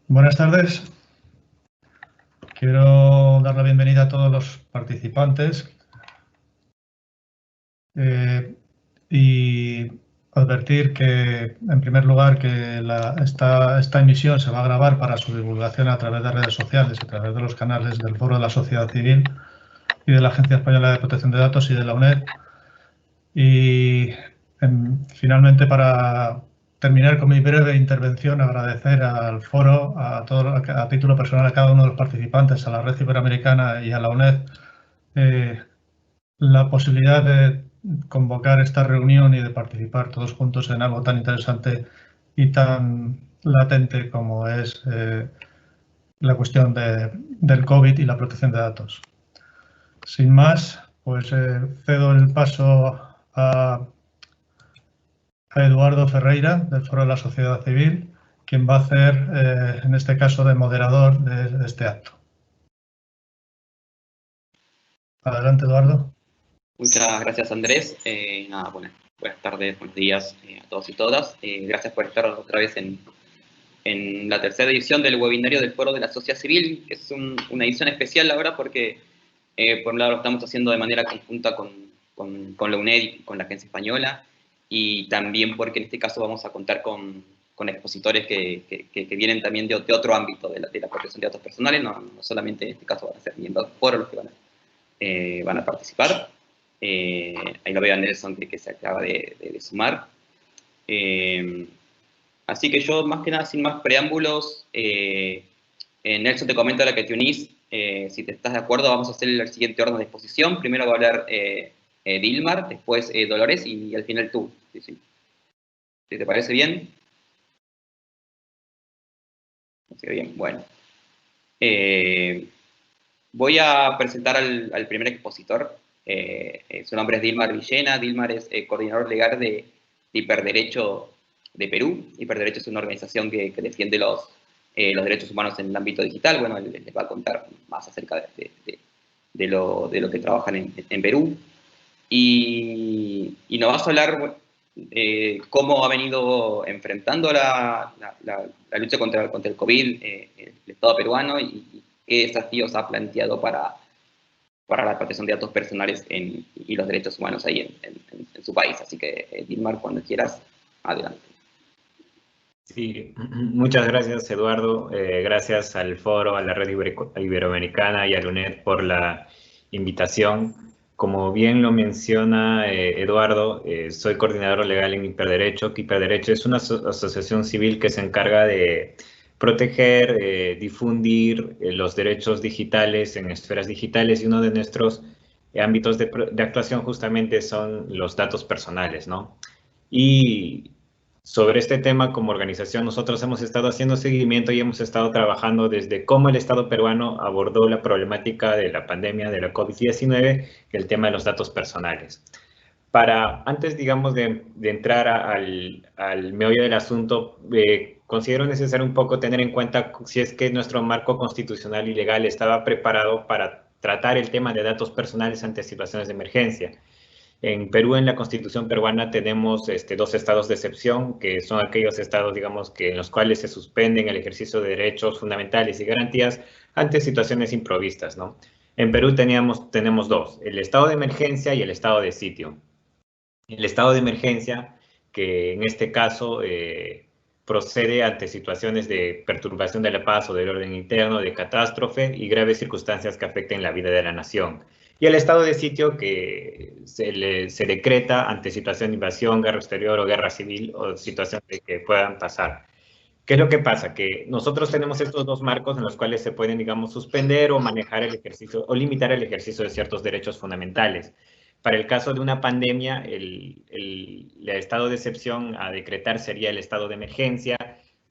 Buenas tardes. Quiero dar la bienvenida a todos los participantes y advertir que, en primer lugar, que esta emisión se va a grabar para su divulgación a través de redes sociales, a través de los canales del Foro de la Sociedad Civil y de la Agencia Española de Protección de Datos y de la UNED. Y finalmente, para terminar con mi breve intervención, agradecer al foro, a título personal, a cada uno de los participantes, a la Red Iberoamericana y a la UNED, la posibilidad de convocar esta reunión y de participar todos juntos en algo tan interesante y tan latente como es la cuestión del COVID y la protección de datos. Sin más, pues cedo el paso a Eduardo Ferreira, del Foro de la Sociedad Civil, quien va a hacer, en este caso, de moderador de este acto. Adelante, Eduardo. Muchas gracias, Andrés. Buenas tardes, buenos días a todos y todas. Gracias por estar otra vez en la tercera edición del webinario del Foro de la Sociedad Civil. Es una edición especial ahora porque, por un lado, lo estamos haciendo de manera conjunta con la UNED y con la Agencia Española, y también porque en este caso vamos a contar con expositores que vienen también de otro ámbito de la protección de datos personales. No solamente en este caso van a ser miembros del foro los que van a participar. Ahí lo veo a Nelson que se acaba de sumar. Así que yo, más que nada, sin más preámbulos, Nelson, te comento ahora que te unís. Si te estás de acuerdo, vamos a hacer el siguiente orden de exposición. Primero va a hablar Dilmar, después Dolores y al final tú. ¿Sí? ¿Te parece bien? Así que bien, bueno. Voy a presentar al primer expositor. Su nombre es Dilmar Villena. Dilmar es coordinador legal de Hiperderecho de Perú. Hiperderecho es una organización que defiende los derechos humanos en el ámbito digital. Bueno, él les va a contar más acerca de lo que trabajan en Perú. Y nos vas a hablar cómo ha venido enfrentando la lucha contra el COVID el Estado peruano y qué desafíos ha planteado para la protección de datos personales y los derechos humanos ahí en su país. Así que, Dilmar, cuando quieras, adelante. Sí, muchas gracias, Eduardo. Gracias al foro, a la Red Iberoamericana y a la UNED por la invitación. Como bien lo menciona Eduardo, soy coordinador legal en Hiperderecho. Hiperderecho es una asociación civil que se encarga de proteger, difundir los derechos digitales en esferas digitales, y uno de nuestros ámbitos de actuación justamente son los datos personales, ¿no? Y sobre este tema, como organización, nosotros hemos estado haciendo seguimiento y hemos estado trabajando desde cómo el Estado peruano abordó la problemática de la pandemia de la COVID-19, el tema de los datos personales. Antes, digamos, de entrar al meollo del asunto, considero necesario un poco tener en cuenta si es que nuestro marco constitucional y legal estaba preparado para tratar el tema de datos personales ante situaciones de emergencia. En Perú, en la Constitución peruana, tenemos dos estados de excepción, que son aquellos estados, digamos, en los cuales se suspenden el ejercicio de derechos fundamentales y garantías ante situaciones imprevistas, ¿no? En Perú tenemos dos, el estado de emergencia y el estado de sitio. El estado de emergencia, que en este caso procede ante situaciones de perturbación de la paz o del orden interno, de catástrofe y graves circunstancias que afecten la vida de la nación. Y el estado de sitio, que se decreta ante situación de invasión, guerra exterior o guerra civil o situaciones que puedan pasar. ¿Qué es lo que pasa? Que nosotros tenemos estos dos marcos en los cuales se pueden, digamos, suspender o manejar el ejercicio o limitar el ejercicio de ciertos derechos fundamentales. Para el caso de una pandemia, el estado de excepción a decretar sería el estado de emergencia,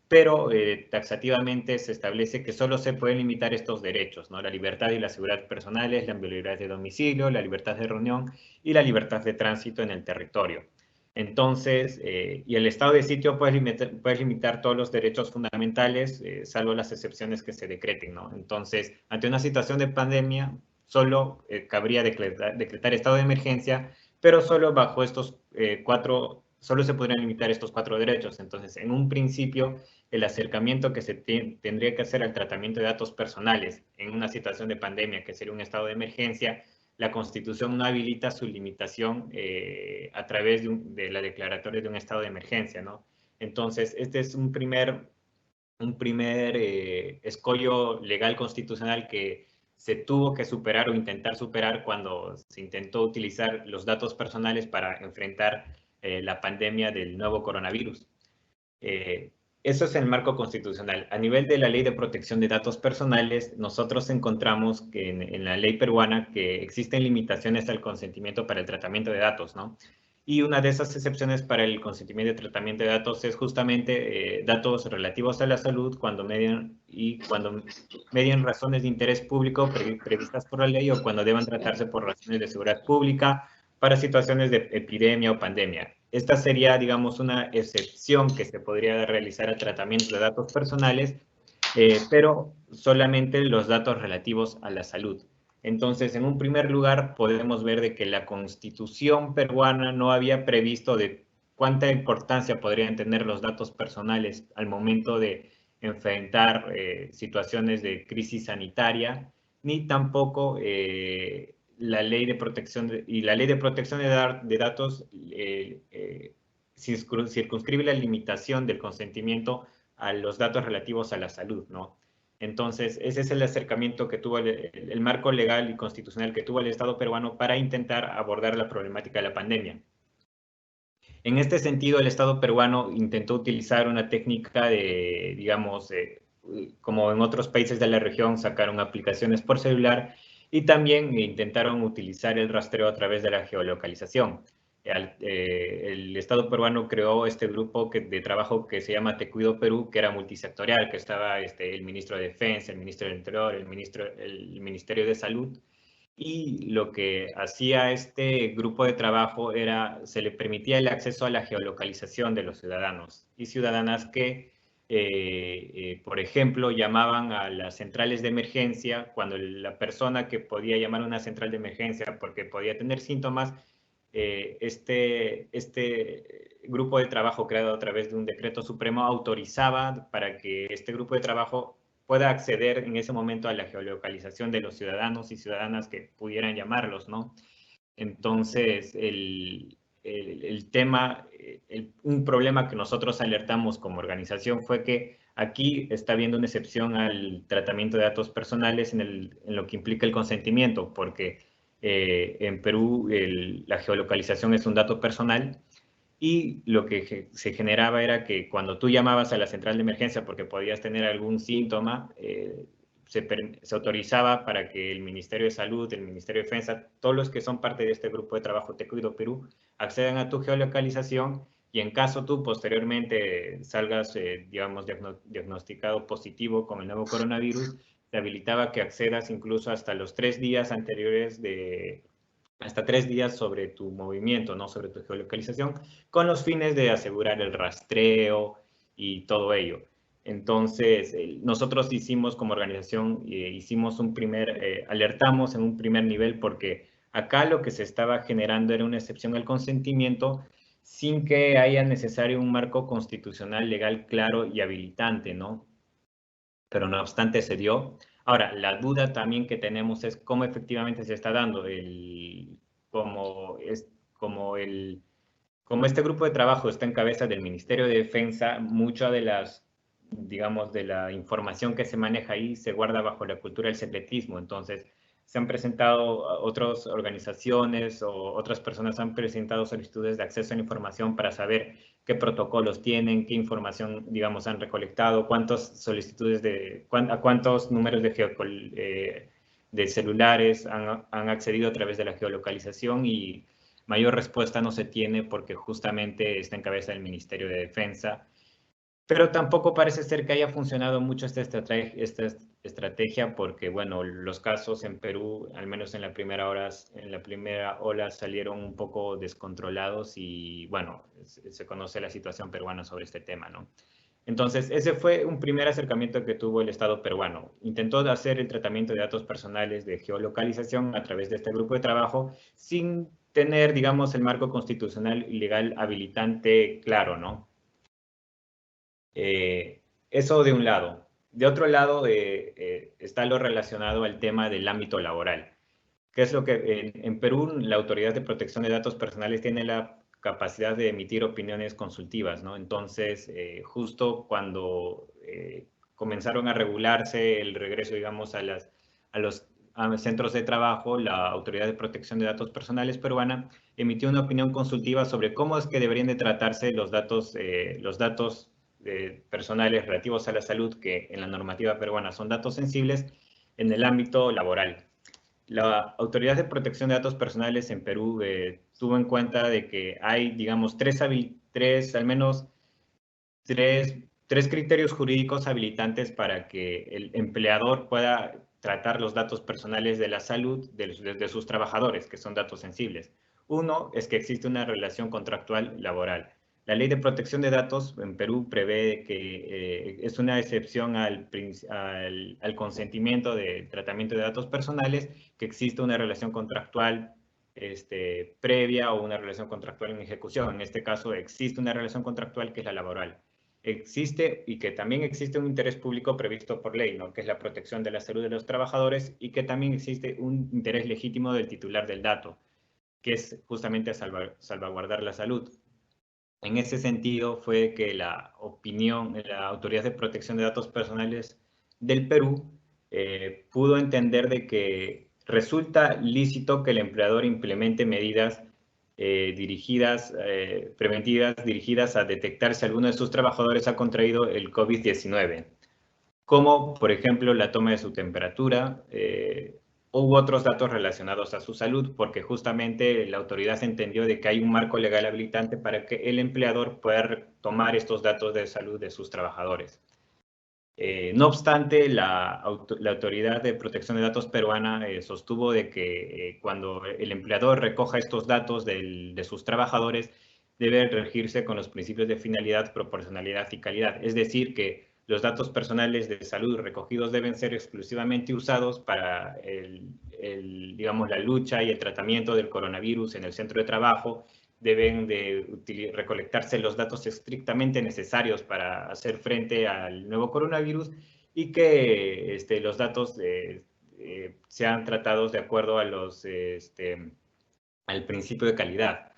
pero taxativamente se establece que solo se pueden limitar estos derechos, ¿no? La libertad y la seguridad personales, la inviolabilidad de domicilio, la libertad de reunión y la libertad de tránsito en el territorio. Entonces, y el estado de sitio puede limitar todos los derechos fundamentales, salvo las excepciones que se decreten, ¿no? Entonces, ante una situación de pandemia, solo cabría decretar estado de emergencia, pero solo bajo estos cuatro solo se podrían limitar estos 4 derechos. Entonces, en un principio, el acercamiento que se tendría que hacer al tratamiento de datos personales en una situación de pandemia, que sería un estado de emergencia, la Constitución no habilita su limitación a través de la declaratoria de un estado de emergencia, ¿no? Entonces, este es un primer escollo legal constitucional que se tuvo que superar o intentar superar cuando se intentó utilizar los datos personales para enfrentar la pandemia del nuevo coronavirus. Eso es el marco constitucional. A nivel de la Ley de Protección de Datos Personales, nosotros encontramos que en la ley peruana que existen limitaciones al consentimiento para el tratamiento de datos, ¿no? Y una de esas excepciones para el consentimiento de tratamiento de datos es justamente datos relativos a la salud cuando median razones de interés público previstas por la ley o cuando deban tratarse por razones de seguridad pública para situaciones de epidemia o pandemia. Esta sería, digamos, una excepción que se podría realizar al tratamiento de datos personales, pero solamente los datos relativos a la salud. Entonces, en un primer lugar, podemos ver de que la Constitución peruana no había previsto de cuánta importancia podrían tener los datos personales al momento de enfrentar situaciones de crisis sanitaria, ni tampoco la ley de protección de datos circunscribe la limitación del consentimiento a los datos relativos a la salud, ¿no? Entonces, ese es el acercamiento que tuvo el marco legal y constitucional que tuvo el Estado peruano para intentar abordar la problemática de la pandemia. En este sentido, el Estado peruano intentó utilizar una técnica de, digamos, como en otros países de la región, sacaron aplicaciones por celular y también intentaron utilizar el rastreo a través de la geolocalización. El Estado peruano creó este grupo de trabajo que se llama Te Cuido Perú, que era multisectorial, que estaba el ministro de Defensa, el ministro del Interior, el Ministerio de Salud. Y lo que hacía este grupo de trabajo era, se le permitía el acceso a la geolocalización de los ciudadanos y ciudadanas que, por ejemplo, llamaban a las centrales de emergencia cuando la persona que podía llamar a una central de emergencia porque podía tener síntomas, este grupo de trabajo creado a través de un decreto supremo autorizaba para que este grupo de trabajo pueda acceder en ese momento a la geolocalización de los ciudadanos y ciudadanas que pudieran llamarlos, ¿no? Entonces, un problema que nosotros alertamos como organización fue que aquí está habiendo una excepción al tratamiento de datos personales en lo que implica el consentimiento, porque en Perú la geolocalización es un dato personal y lo que se generaba era que cuando tú llamabas a la central de emergencia porque podías tener algún síntoma, se autorizaba para que el Ministerio de Salud, el Ministerio de Defensa, todos los que son parte de este grupo de trabajo Te Cuido Perú, accedan a tu geolocalización y en caso tú posteriormente salgas, digamos, diagnosticado positivo con el nuevo coronavirus, te habilitaba que accedas incluso hasta los 3 días anteriores hasta 3 días sobre tu movimiento, ¿no? Sobre tu geolocalización, con los fines de asegurar el rastreo y todo ello. Entonces, nosotros hicimos como organización, alertamos en un primer nivel porque acá lo que se estaba generando era una excepción al consentimiento sin que haya necesario un marco constitucional legal claro y habilitante, ¿no? Pero no obstante se dio. Ahora, la duda también que tenemos es cómo efectivamente se está dando como este grupo de trabajo está en cabeza del Ministerio de Defensa, mucha de digamos, de la información que se maneja ahí se guarda bajo la cultura del secretismo. Entonces, se han presentado otras organizaciones o otras personas han presentado solicitudes de acceso a la información para saber qué protocolos tienen, qué información, digamos, han recolectado, cuántas solicitudes a cuántos números de celulares han accedido a través de la geolocalización y mayor respuesta no se tiene porque justamente está en cabeza del Ministerio de Defensa. Pero tampoco parece ser que haya funcionado mucho esta estrategia porque, bueno, los casos en Perú, al menos en la primera ola salieron un poco descontrolados y, bueno, se conoce la situación peruana sobre este tema, ¿no? Entonces, ese fue un primer acercamiento que tuvo el Estado peruano. Intentó hacer el tratamiento de datos personales de geolocalización a través de este grupo de trabajo sin tener, digamos, el marco constitucional y legal habilitante claro, ¿no? Eso de un lado. De otro lado está lo relacionado al tema del ámbito laboral. ¿Qué es lo que en Perú la Autoridad de Protección de Datos Personales tiene la capacidad de emitir opiniones consultivas, ¿no? Entonces, justo cuando comenzaron a regularse el regreso, digamos, a los centros de trabajo, la Autoridad de Protección de Datos Personales peruana emitió una opinión consultiva sobre cómo es que deberían de tratarse los datos personales relativos a la salud, que en la normativa peruana son datos sensibles, en el ámbito laboral. La Autoridad de Protección de Datos Personales en Perú tuvo en cuenta de que hay, digamos, al menos tres criterios jurídicos habilitantes para que el empleador pueda tratar los datos personales de la salud de sus trabajadores, que son datos sensibles. Uno es que existe una relación contractual laboral. La Ley de Protección de Datos en Perú prevé que es una excepción al consentimiento de tratamiento de datos personales, que existe una relación contractual previa o una relación contractual en ejecución. En este caso existe una relación contractual que es la laboral. Existe y que también existe un interés público previsto por ley, ¿no? Que es la protección de la salud de los trabajadores, y que también existe un interés legítimo del titular del dato, que es justamente salvaguardar la salud. En ese sentido fue que la Autoridad de Protección de Datos Personales del Perú pudo entender de que resulta lícito que el empleador implemente medidas preventivas dirigidas a detectar si alguno de sus trabajadores ha contraído el COVID-19, como por ejemplo la toma de su temperatura u otros datos relacionados a su salud, porque justamente la autoridad entendió de que hay un marco legal habilitante para que el empleador pueda tomar estos datos de salud de sus trabajadores. No obstante, la Autoridad de Protección de Datos peruana sostuvo de que cuando el empleador recoja estos datos de sus trabajadores, debe regirse con los principios de finalidad, proporcionalidad y calidad. Es decir, que los datos personales de salud recogidos deben ser exclusivamente usados para digamos, la lucha y el tratamiento del coronavirus en el centro de trabajo. Deben de recolectarse los datos estrictamente necesarios para hacer frente al nuevo coronavirus, y que los datos sean tratados de acuerdo a al principio de calidad.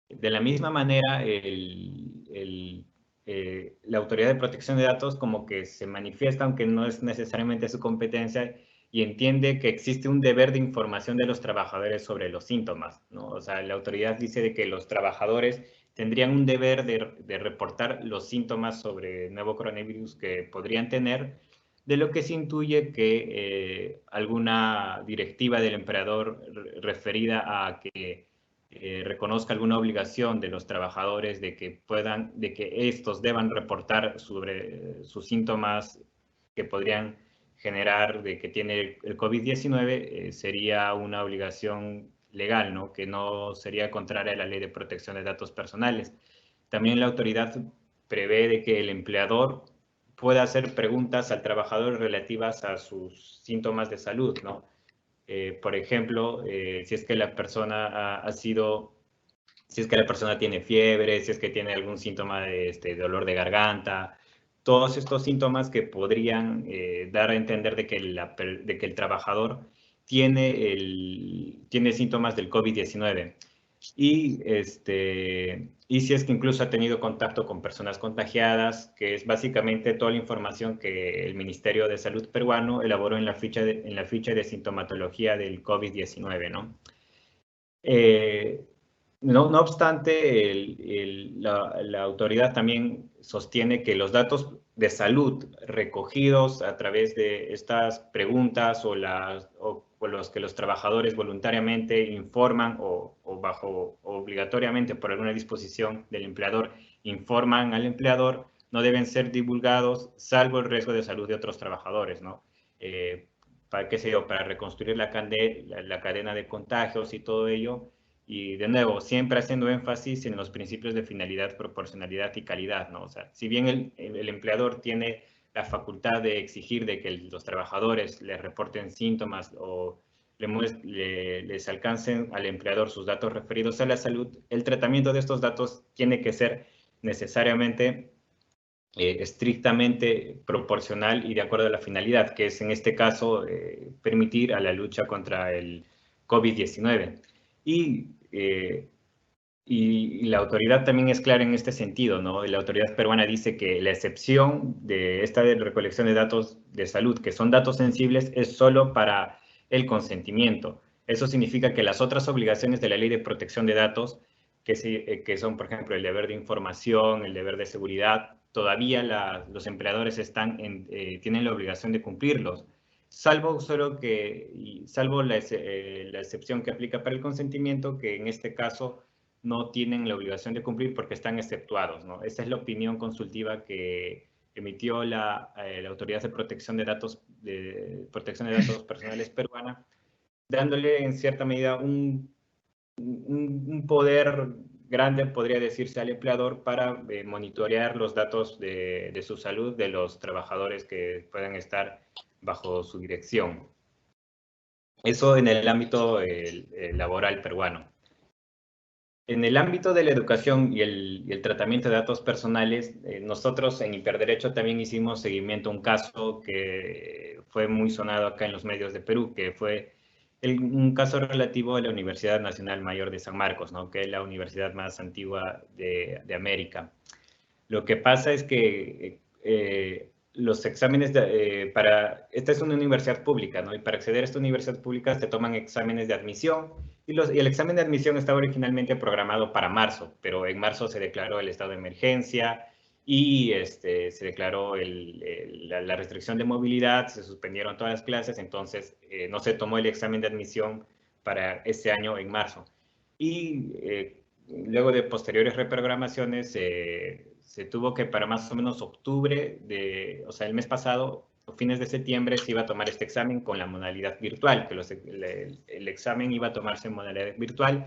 De la misma manera, la Autoridad de Protección de Datos como que se manifiesta, aunque no es necesariamente su competencia, y entiende que existe un deber de información de los trabajadores sobre los síntomas, ¿no? O sea, la autoridad dice de que los trabajadores tendrían un deber de reportar los síntomas sobre el nuevo coronavirus que podrían tener, de lo que se intuye que alguna directiva del empleador referida a que reconozca alguna obligación de los trabajadores de que estos deban reportar sobre sus síntomas que podrían generar de que tiene el COVID-19, sería una obligación legal, ¿no? Que no sería contraria a la Ley de Protección de Datos Personales. También la autoridad prevé de que el empleador pueda hacer preguntas al trabajador relativas a sus síntomas de salud, ¿no? Por ejemplo, si es que la persona si es que la persona tiene fiebre, si es que tiene algún síntoma de dolor de garganta, todos estos síntomas que podrían dar a entender de que el trabajador tiene síntomas del COVID-19. Y si es que incluso ha tenido contacto con personas contagiadas, que es básicamente toda la información que el Ministerio de Salud peruano elaboró en la ficha de sintomatología del COVID-19, ¿no? No obstante, la autoridad también sostiene que los datos de salud recogidos a través de estas preguntas o los que los trabajadores voluntariamente informan o obligatoriamente por alguna disposición del empleador informan al empleador, no deben ser divulgados salvo el riesgo de salud de otros trabajadores, ¿no? Para reconstruir la cadena de contagios y todo ello. Y de nuevo, siempre haciendo énfasis en los principios de finalidad, proporcionalidad y calidad, ¿no? O sea, si bien el empleador tiene la facultad de exigir de que los trabajadores les reporten síntomas o les alcancen al empleador sus datos referidos a la salud, el tratamiento de estos datos tiene que ser necesariamente estrictamente proporcional y de acuerdo a la finalidad, que es en este caso permitir a la lucha contra el COVID-19. Y la autoridad también es clara en este sentido, ¿no? La autoridad peruana dice que la excepción de esta recolección de datos de salud, que son datos sensibles, es solo para el consentimiento. Eso significa que las otras obligaciones de la Ley de Protección de Datos, que son, por ejemplo, el deber de información, el deber de seguridad, todavía los empleadores tienen la obligación de cumplirlos, salvo la excepción que aplica para el consentimiento, que en este caso no tienen la obligación de cumplir porque están exceptuados, ¿no? Esa es la opinión consultiva que emitió la Autoridad de Protección de Datos Personales peruana, dándole en cierta medida un poder grande, podría decirse, al empleador para monitorear los datos de su salud de los trabajadores que puedan estar bajo su dirección. Eso en el ámbito laboral peruano. En el ámbito de la educación y el tratamiento de datos personales, nosotros en Hiperderecho también hicimos seguimiento a un caso que fue muy sonado acá en los medios de Perú, que fue un caso relativo a la Universidad Nacional Mayor de San Marcos, ¿no? Que es la universidad más antigua de América. Lo que pasa es que los exámenes, esta es una universidad pública, ¿no? Y para acceder a esta universidad pública se toman exámenes de admisión y el examen de admisión estaba originalmente programado para marzo, pero en marzo se declaró el estado de emergencia y se declaró la restricción de movilidad, se suspendieron todas las clases, entonces no se tomó el examen de admisión para este año en marzo. Y luego de posteriores reprogramaciones se tuvo que para más o menos octubre, o sea, el mes pasado, a fines de septiembre, se iba a tomar este examen con la modalidad virtual, que el examen iba a tomarse en modalidad virtual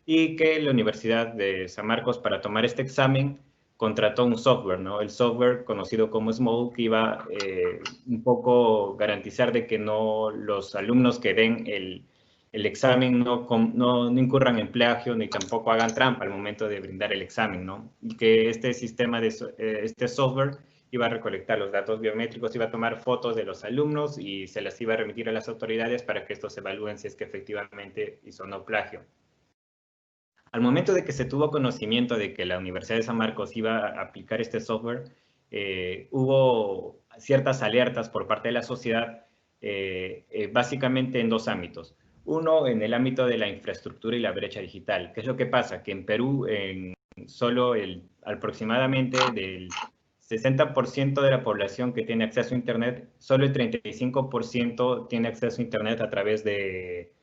y que la Universidad de San Marcos, para tomar este examen, contrató un software, ¿no? El software conocido como Small, que iba un poco garantizar de que los alumnos que den el examen no incurran en plagio ni tampoco hagan trampa al momento de brindar el examen, ¿no? Y que este sistema, este software iba a recolectar los datos biométricos, iba a tomar fotos de los alumnos y se las iba a remitir a las autoridades para que estos evalúen si es que efectivamente hizo o no plagio. Al momento de que se tuvo conocimiento de que la Universidad de San Marcos iba a aplicar este software, hubo ciertas alertas por parte de la sociedad, básicamente en dos ámbitos. Uno, en el ámbito de la infraestructura y la brecha digital. ¿Qué es lo que pasa? Que en Perú, solo aproximadamente del 60% de la población que tiene acceso a Internet, solo el 35% tiene acceso a Internet a través de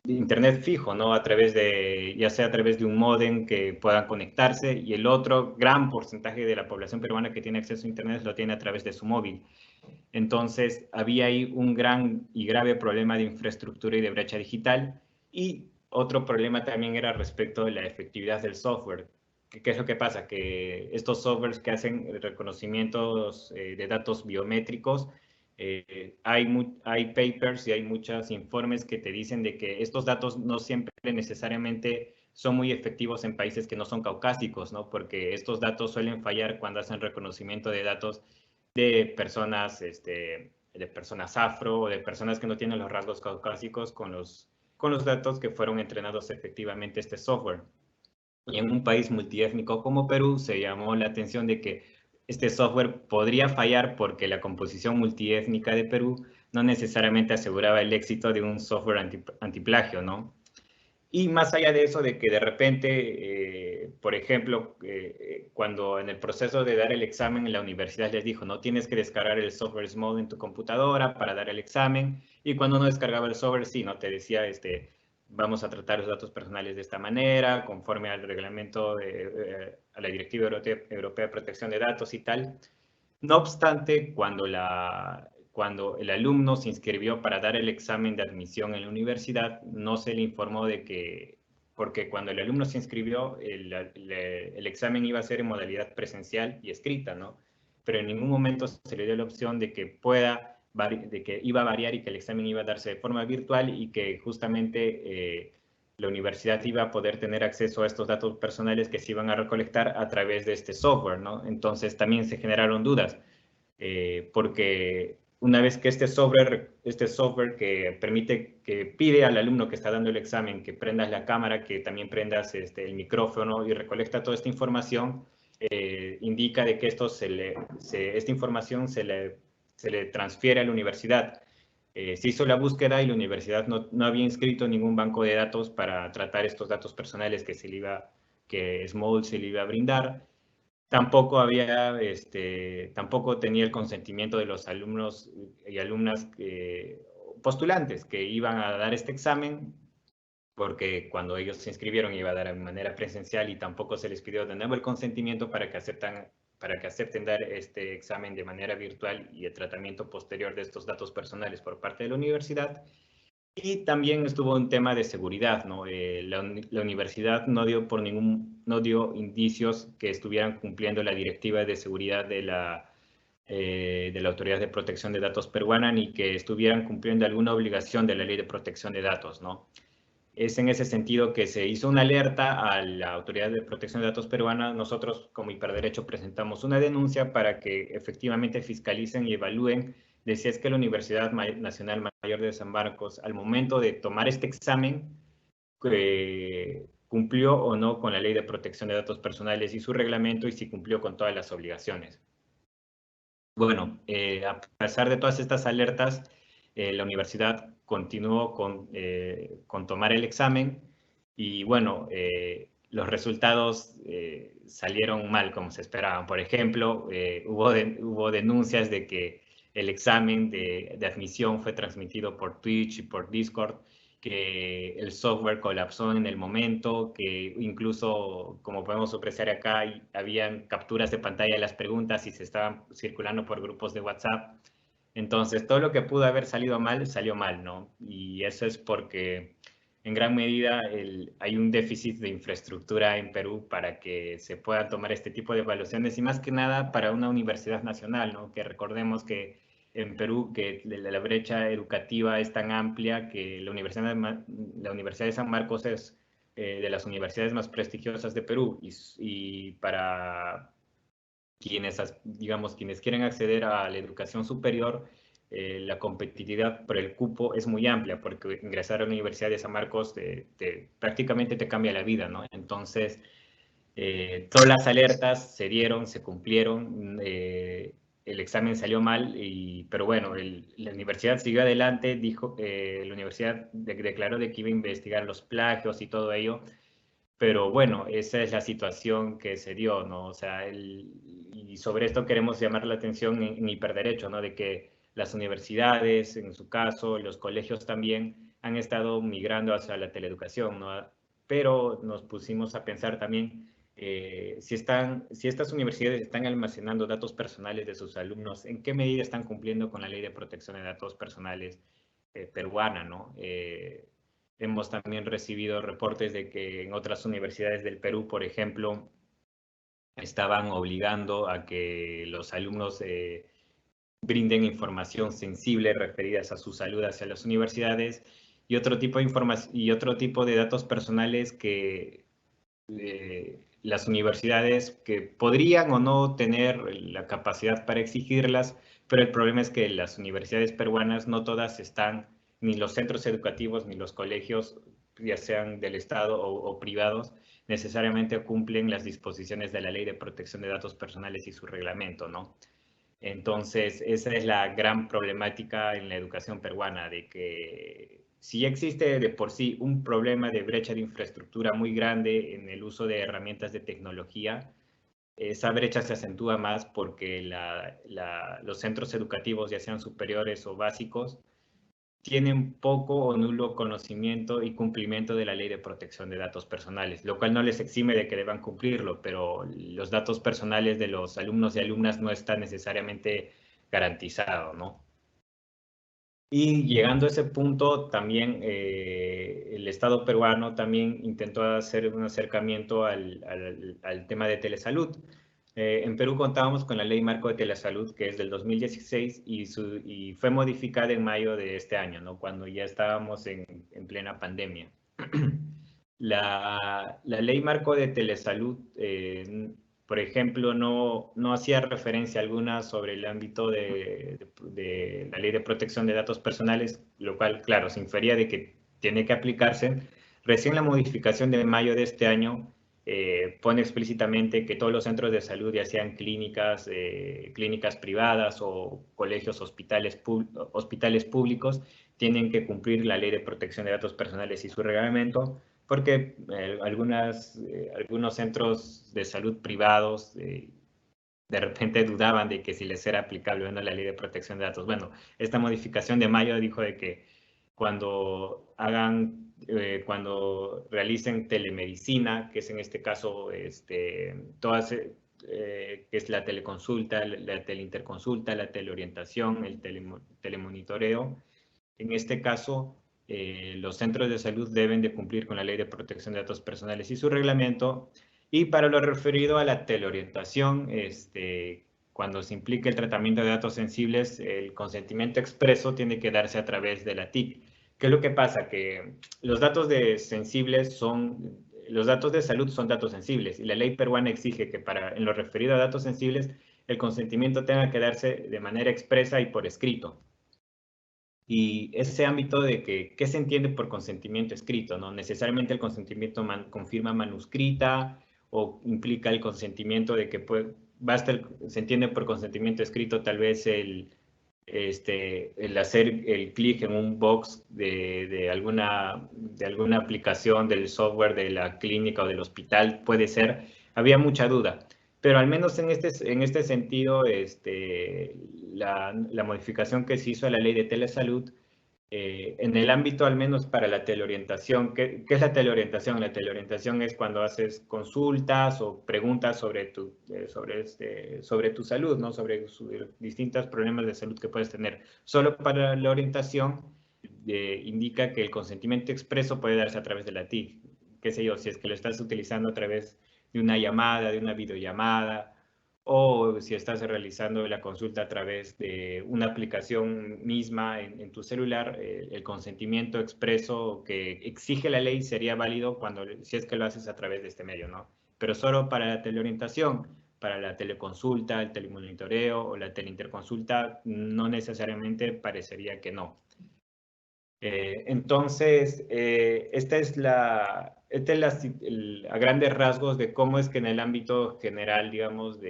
Internet fijo, ¿no? Ya sea a través de un módem que puedan conectarse, y el otro gran porcentaje de la población peruana que tiene acceso a Internet lo tiene a través de su móvil. Entonces, había ahí un gran y grave problema de infraestructura y de brecha digital. Y otro problema también era respecto de la efectividad del software. ¿Qué es lo que pasa? Que estos softwares que hacen reconocimientos de datos biométricos, hay papers y hay muchos informes que te dicen de que estos datos no siempre necesariamente son muy efectivos en países que no son caucásicos, ¿no? Porque estos datos suelen fallar cuando hacen reconocimiento de datos de personas afro o de personas que no tienen los rasgos caucásicos con los datos que fueron entrenados efectivamente este software. Y en un país multiétnico como Perú se llamó la atención de que este software podría fallar porque la composición multiétnica de Perú no necesariamente aseguraba el éxito de un software antiplagio, ¿no? Y más allá de eso, de que de repente, por ejemplo, cuando en el proceso de dar el examen, la universidad les dijo, no tienes que descargar el software Small en tu computadora para dar el examen, y cuando no descargaba el software, sí, ¿no? Te decía, vamos a tratar los datos personales de esta manera, conforme al reglamento, a la Directiva Europea de Protección de Datos y tal. No obstante, cuando el alumno se inscribió para dar el examen de admisión en la universidad, no se le informó de que, porque cuando el alumno se inscribió, el examen iba a ser en modalidad presencial y escrita, ¿no? Pero en ningún momento se le dio la opción de que pueda iba a variar y que el examen iba a darse de forma virtual y que justamente la universidad iba a poder tener acceso a estos datos personales que se iban a recolectar a través de este software, ¿no? Entonces también se generaron dudas, porque una vez que este software que permite, que pide al alumno que está dando el examen que prendas la cámara, que también prendas el micrófono y recolecta toda esta información, indica de que esta información se le transfiere a la universidad. Se hizo la búsqueda y la universidad no había inscrito ningún banco de datos para tratar estos datos personales que Small se le iba a brindar. Tampoco tampoco tenía el consentimiento de los alumnos y alumnas postulantes que iban a dar este examen, porque cuando ellos se inscribieron iba a dar de manera presencial y tampoco se les pidió de nuevo el consentimiento para que acepten dar este examen de manera virtual y el tratamiento posterior de estos datos personales por parte de la universidad. Y también estuvo un tema de seguridad, ¿no? La universidad no dio indicios que estuvieran cumpliendo la directiva de seguridad de la Autoridad de Protección de Datos peruana, ni que estuvieran cumpliendo alguna obligación de la Ley de Protección de Datos, ¿no? Es en ese sentido que se hizo una alerta a la Autoridad de Protección de Datos peruana. Nosotros, como Hiperderecho, presentamos una denuncia para que efectivamente fiscalicen y evalúen de si es que la Universidad Nacional Mayor de San Marcos, al momento de tomar este examen, cumplió o no con la Ley de Protección de Datos Personales y su reglamento, y si cumplió con todas las obligaciones. Bueno, a pesar de todas estas alertas, la universidad continuó con tomar el examen y bueno, los resultados salieron mal como se esperaban. Por ejemplo, hubo denuncias de que el examen de admisión fue transmitido por Twitch y por Discord, que el software colapsó en el momento, que incluso, como podemos apreciar acá, habían capturas de pantalla de las preguntas y se estaban circulando por grupos de WhatsApp. Entonces, todo lo que pudo haber salido mal, salió mal, ¿no? Y eso es porque, en gran medida, hay un déficit de infraestructura en Perú para que se puedan tomar este tipo de evaluaciones y más que nada para una universidad nacional, ¿no? Que recordemos que en Perú que la brecha educativa es tan amplia que la Universidad de San Marcos es de las universidades más prestigiosas de Perú y para quienes quieren acceder a la educación superior, la competitividad por el cupo es muy amplia, porque ingresar a la Universidad de San Marcos prácticamente te cambia la vida, ¿no? Entonces, todas las alertas se dieron, se cumplieron, el examen salió mal, pero bueno, la universidad siguió adelante, la universidad declaró de que iba a investigar los plagios y todo ello, pero bueno, esa es la situación que se dio, ¿no? O sea, y sobre esto queremos llamar la atención en Hiperderecho, ¿no? De que las universidades, en su caso, los colegios también han estado migrando hacia la teleeducación, ¿no? Pero nos pusimos a pensar también si estas universidades están almacenando datos personales de sus alumnos, ¿en qué medida están cumpliendo con la Ley de Protección de Datos Personales peruana, ¿no? Hemos también recibido reportes de que en otras universidades del Perú, por ejemplo, estaban obligando a que los alumnos brinden información sensible referidas a su salud hacia las universidades y otro tipo de información y otro tipo de datos personales que las universidades que podrían o no tener la capacidad para exigirlas, pero el problema es que las universidades peruanas no todas están, ni los centros educativos ni los colegios, ya sean del Estado o privados, necesariamente cumplen las disposiciones de la Ley de Protección de Datos Personales y su reglamento, ¿no? Entonces, esa es la gran problemática en la educación peruana, de que si existe de por sí un problema de brecha de infraestructura muy grande en el uso de herramientas de tecnología, esa brecha se acentúa más porque los centros educativos, ya sean superiores o básicos, tienen poco o nulo conocimiento y cumplimiento de la Ley de Protección de Datos Personales, lo cual no les exime de que deban cumplirlo, pero los datos personales de los alumnos y alumnas no están necesariamente garantizados, ¿no? Y llegando a ese punto, también el Estado peruano también intentó hacer un acercamiento al tema de telesalud. En Perú contábamos con la Ley Marco de Telesalud, que es del 2016 y fue modificada en mayo de este año, ¿no? Cuando ya estábamos en plena pandemia. La Ley Marco de Telesalud, por ejemplo, no hacía referencia alguna sobre el ámbito de la Ley de Protección de Datos Personales, lo cual, claro, se infería de que tiene que aplicarse. Recién la modificación de mayo de este año pone explícitamente que todos los centros de salud, ya sean clínicas, clínicas privadas o colegios, hospitales públicos, tienen que cumplir la Ley de Protección de Datos Personales y su reglamento, porque algunos centros de salud privados de repente dudaban de que si les era aplicable o no la Ley de Protección de Datos. Bueno, esta modificación de mayo dijo de que cuando realicen telemedicina, que es en este caso que es la teleconsulta, la teleinterconsulta, la teleorientación, el telemonitoreo, en este caso los centros de salud deben de cumplir con la Ley de Protección de Datos Personales y su reglamento. Y para lo referido a la teleorientación, cuando se implique el tratamiento de datos sensibles, el consentimiento expreso tiene que darse a través de la TIC. ¿Qué es lo que pasa? Que los datos los datos de salud son datos sensibles y la ley peruana exige que en lo referido a datos sensibles el consentimiento tenga que darse de manera expresa y por escrito. Y ese ámbito de qué se entiende por consentimiento escrito, ¿no? Necesariamente el consentimiento confirma manuscrita o implica el consentimiento de que se entiende por consentimiento escrito tal vez el hacer el clic en un box de alguna aplicación del software de la clínica o del hospital, puede ser. Había mucha duda. Pero al menos en este sentido, la modificación que se hizo a la ley de telesalud, en el ámbito al menos para la teleorientación, ¿qué es la teleorientación? La teleorientación es cuando haces consultas o preguntas sobre tu salud, ¿no? Sobre distintos problemas de salud que puedes tener. Solo para la orientación indica que el consentimiento expreso puede darse a través de la TIC. Qué sé yo, si es que lo estás utilizando a través de una llamada, de una videollamada, o si estás realizando la consulta a través de una aplicación misma en tu celular, el consentimiento expreso que exige la ley sería válido si es que lo haces a través de este medio, ¿no? Pero solo para la teleorientación, para la teleconsulta, el telemonitoreo o la teleinterconsulta, no necesariamente parecería que no. Entonces, esta es a grandes rasgos de cómo es que en el ámbito general, digamos,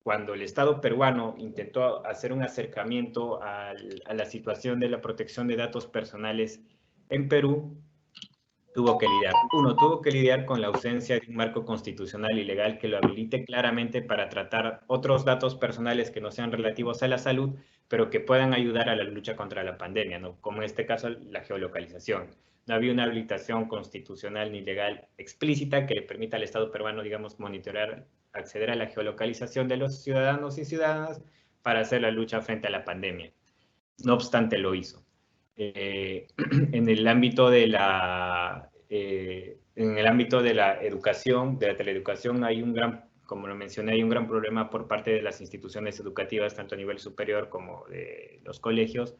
cuando el Estado peruano intentó hacer un acercamiento a la situación de la protección de datos personales en Perú, tuvo que lidiar con la ausencia de un marco constitucional y legal que lo habilite claramente para tratar otros datos personales que no sean relativos a la salud, pero que puedan ayudar a la lucha contra la pandemia, ¿no? Como en este caso la geolocalización. No había una habilitación constitucional ni legal explícita que le permita al Estado peruano, digamos, monitorear, acceder a la geolocalización de los ciudadanos y ciudadanas para hacer la lucha frente a la pandemia. No obstante, lo hizo. En el ámbito de la educación, de la teleeducación, como lo mencioné, hay un gran problema por parte de las instituciones educativas, tanto a nivel superior como de los colegios,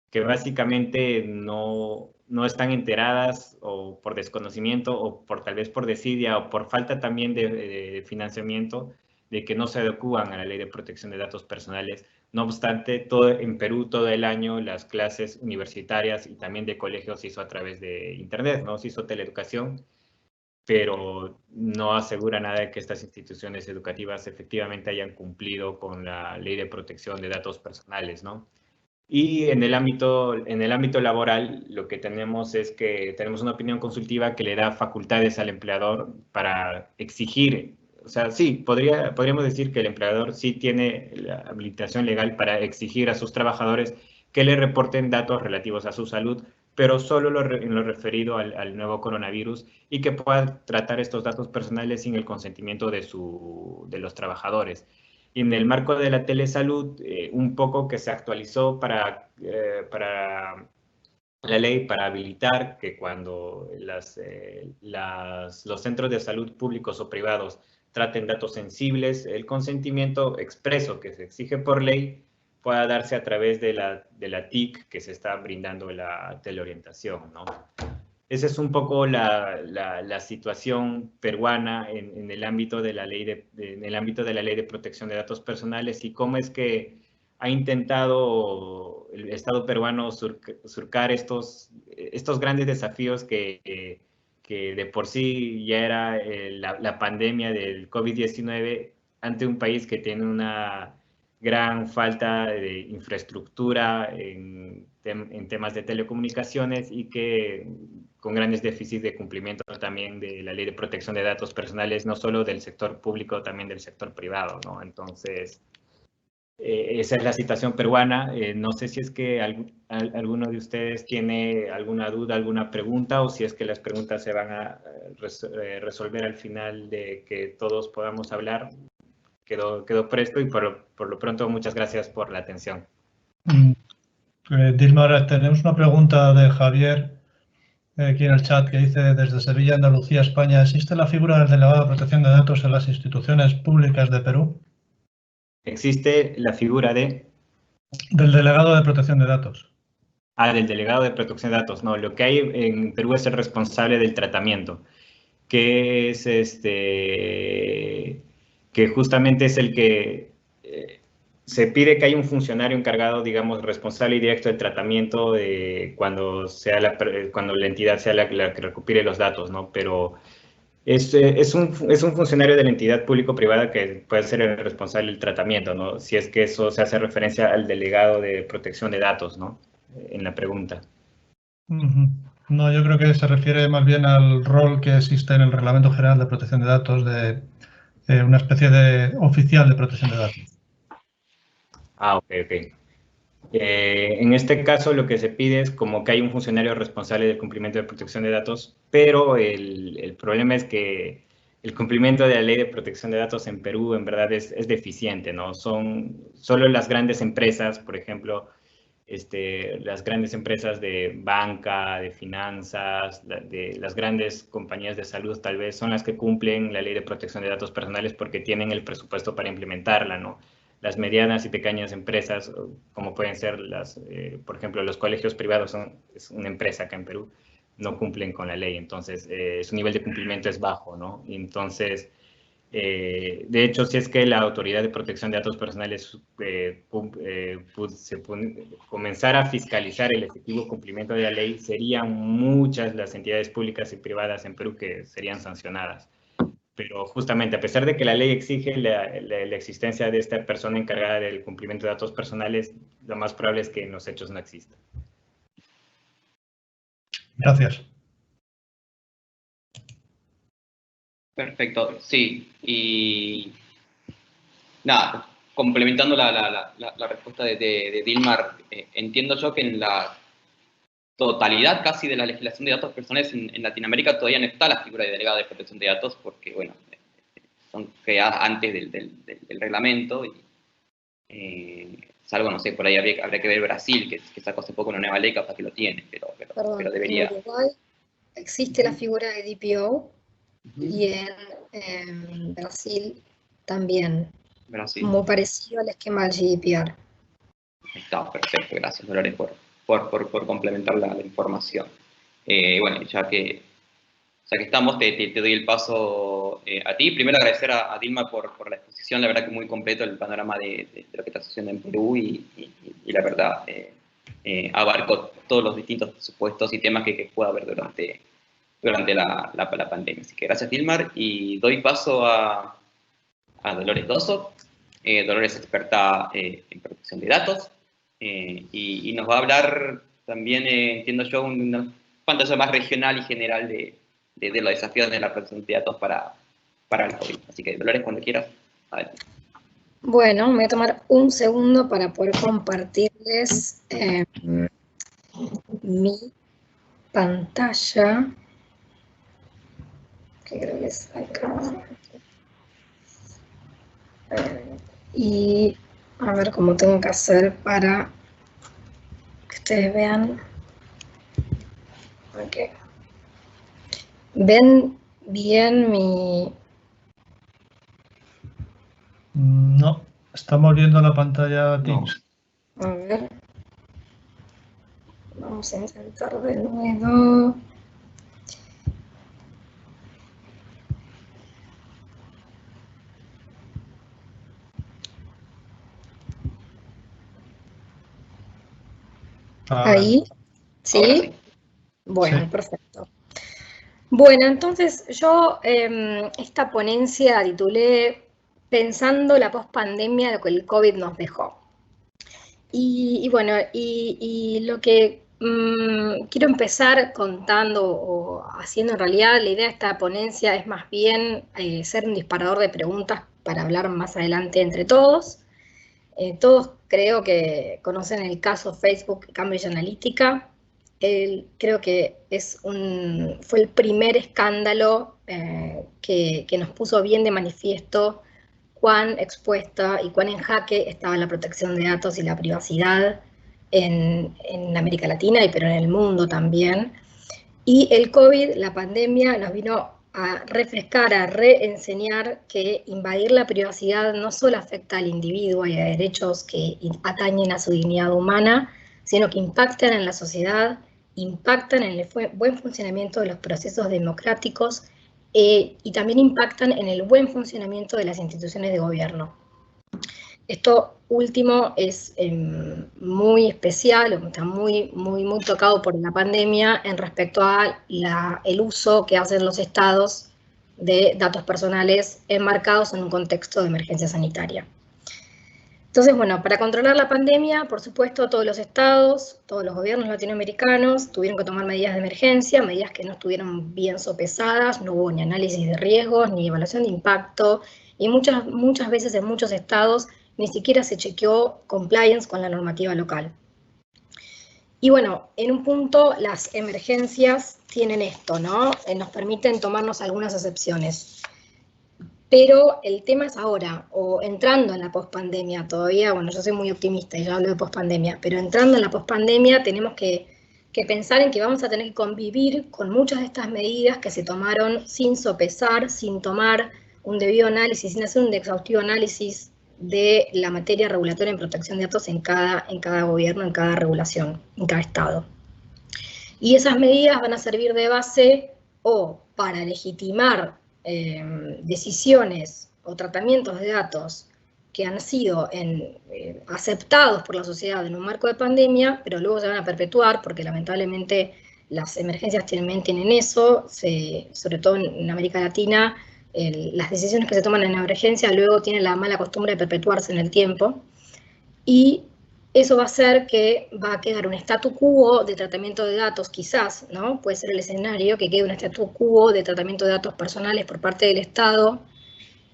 que básicamente no están enteradas o por desconocimiento o tal vez por desidia o por falta también de financiamiento, de que no se adecuan a la Ley de Protección de Datos Personales. No obstante, en Perú todo el año las clases universitarias y también de colegios se hizo a través de Internet, ¿no? Se hizo teleeducación, pero no asegura nada de que estas instituciones educativas efectivamente hayan cumplido con la Ley de Protección de Datos Personales, ¿no? Y en el ámbito laboral, lo que tenemos es que tenemos una opinión consultiva que le da facultades al empleador para exigir. O sea, sí, podríamos decir que el empleador sí tiene la habilitación legal para exigir a sus trabajadores que le reporten datos relativos a su salud, pero solo en lo referido al nuevo coronavirus y que puedan tratar estos datos personales sin el consentimiento de los trabajadores. Y en el marco de la telesalud, un poco que se actualizó para la ley para habilitar que cuando los centros de salud públicos o privados traten datos sensibles, el consentimiento expreso que se exige por ley pueda darse a través de la TIC que se está brindando la teleorientación, ¿no? Esa es un poco la situación peruana en el ámbito de la ley de protección de datos personales y cómo es que ha intentado el Estado peruano surcar estos grandes desafíos que de por sí ya era la pandemia del COVID-19 ante un país que tiene una gran falta de infraestructura en temas de telecomunicaciones y que con grandes déficits de cumplimiento también de la ley de protección de datos personales, no solo del sector público, también del sector privado, ¿no? Entonces, esa es la situación peruana. No sé si es que alguno de ustedes tiene alguna duda, alguna pregunta, o si es que las preguntas se van a resolver al final de que todos podamos hablar. Quedó presto y por lo pronto muchas gracias por la atención. Dilmar, tenemos una pregunta de Javier aquí en el chat que dice: desde Sevilla, Andalucía, España, ¿existe la figura del delegado de protección de datos en las instituciones públicas de Perú? ¿Existe la figura del delegado de protección de datos? Del delegado de protección de datos. No, lo que hay en Perú es el responsable del tratamiento, que es que justamente es el que se pide que haya un funcionario encargado, digamos, responsable y directo del tratamiento cuando la entidad sea la que recopile los datos, ¿no? Pero es un funcionario de la entidad público-privada que puede ser el responsable del tratamiento, ¿no? Si es que eso se hace referencia al delegado de protección de datos, ¿no? En la pregunta. No, yo creo que se refiere más bien al rol que existe en el Reglamento General de Protección de Datos de una especie de oficial de protección de datos. Ok. En este caso, lo que se pide es como que hay un funcionario responsable del cumplimiento de protección de datos, pero el problema es que el cumplimiento de la ley de protección de datos en Perú en verdad es deficiente, ¿no? Son solo las grandes empresas, por ejemplo, las grandes empresas de banca, de finanzas, de las grandes compañías de salud tal vez son las que cumplen la ley de protección de datos personales porque tienen el presupuesto para implementarla, ¿no? Las medianas y pequeñas empresas, como pueden ser por ejemplo, los colegios privados, es una empresa acá en Perú, no cumplen con la ley, entonces su nivel de cumplimiento es bajo, ¿no? Entonces, de hecho, si es que la Autoridad de Protección de Datos Personales comenzara a fiscalizar el efectivo cumplimiento de la ley, serían muchas las entidades públicas y privadas en Perú que serían sancionadas. Pero justamente, a pesar de que la ley exige la existencia de esta persona encargada del cumplimiento de datos personales, lo más probable es que en los hechos no exista. Gracias. Perfecto, sí. Y nada, complementando la respuesta de Dilmar, entiendo yo que en la totalidad casi de la legislación de datos personales en Latinoamérica todavía no está la figura de delegado de protección de datos porque, bueno, son creadas antes del reglamento y salvo, no sé, por ahí habría que ver Brasil, que sacó hace poco una nueva ley capaz que lo tiene, pero debería. En Uruguay existe la figura de DPO y en Brasil también, muy parecido al esquema del GDPR. Está perfecto, gracias Dolores por complementar la información. Bueno, ya que estamos, te doy el paso a ti. Primero agradecer a Dilma por la exposición, la verdad que muy completo el panorama de lo que está sucediendo en Perú y la verdad abarcó todos los distintos supuestos y temas que pueda haber durante la pandemia. Así que gracias Dilmar y doy paso a Dolores Dosso. Dolores es experta en protección de datos y nos va a hablar también, entiendo yo, una pantalla más regional y general de los desafíos de la protección de datos para el COVID. Así que, Dolores, cuando quieras, adelante. Bueno, me voy a tomar un segundo para poder compartirles mi pantalla, que creo que es acá. Y a ver cómo tengo que hacer para que ustedes vean. Okay. ¿Ven bien mi No, estamos viendo la pantalla Teams. No. A ver. Vamos a intentar de nuevo. Ahí. ¿Sí? Bueno, sí. Perfecto. Bueno, entonces yo esta ponencia titulé Pensando la pospandemia, lo que el COVID nos dejó. Y bueno, y lo que quiero empezar contando o haciendo en realidad, la idea de esta ponencia es más bien ser un disparador de preguntas para hablar más adelante entre todos. Todos creo que conocen el caso Facebook Cambridge Analytica. Creo que fue el primer escándalo que nos puso bien de manifiesto cuán expuesta y cuán en jaque estaba la protección de datos y la privacidad en América Latina, pero en el mundo también. Y el COVID, la pandemia, nos vino a refrescar, a reenseñar que invadir la privacidad no solo afecta al individuo y a derechos que atañen a su dignidad humana, sino que impactan en la sociedad, impactan en el buen funcionamiento de los procesos democráticos y también impactan en el buen funcionamiento de las instituciones de gobierno. Esto último es muy especial, está muy tocado por la pandemia en respecto a el uso que hacen los estados de datos personales enmarcados en un contexto de emergencia sanitaria. Entonces, bueno, para controlar la pandemia, por supuesto, todos los estados, todos los gobiernos latinoamericanos tuvieron que tomar medidas de emergencia, medidas que no estuvieron bien sopesadas, no hubo ni análisis de riesgos, ni evaluación de impacto, y muchas veces en muchos estados ni siquiera se chequeó compliance con la normativa local. Y bueno, en un punto las emergencias tienen esto, ¿no? Nos permiten tomarnos algunas excepciones. Pero el tema es ahora, o entrando en la pospandemia todavía, bueno, yo soy muy optimista y ya hablo de pospandemia, pero entrando en la pospandemia tenemos que pensar en que vamos a tener que convivir con muchas de estas medidas que se tomaron sin sopesar, sin tomar un debido análisis, sin hacer un exhaustivo análisis de la materia regulatoria en protección de datos en cada gobierno, en cada regulación, en cada estado. Y esas medidas van a servir de base o para legitimar decisiones o tratamientos de datos que han sido aceptados por la sociedad en un marco de pandemia, pero luego se van a perpetuar porque lamentablemente las emergencias tienen eso, sobre todo en América Latina, las decisiones que se toman en emergencia luego tienen la mala costumbre de perpetuarse en el tiempo, y eso va a hacer que va a quedar un statu quo de tratamiento de datos, quizás, ¿no? Puede ser el escenario que quede un statu quo de tratamiento de datos personales por parte del Estado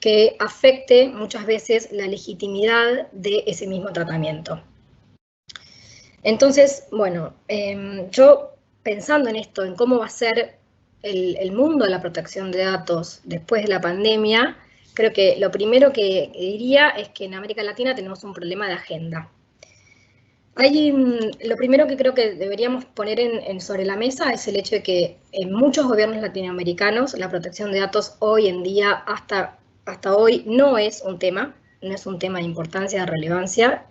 que afecte muchas veces la legitimidad de ese mismo tratamiento. Entonces, bueno, yo pensando en esto, en cómo va a ser el mundo de la protección de datos después de la pandemia, creo que lo primero que diría es que en América Latina tenemos un problema de agenda. Lo primero que creo que deberíamos poner sobre la mesa es el hecho de que en muchos gobiernos latinoamericanos la protección de datos hoy en día, hasta hoy, no es un tema de importancia, de relevancia,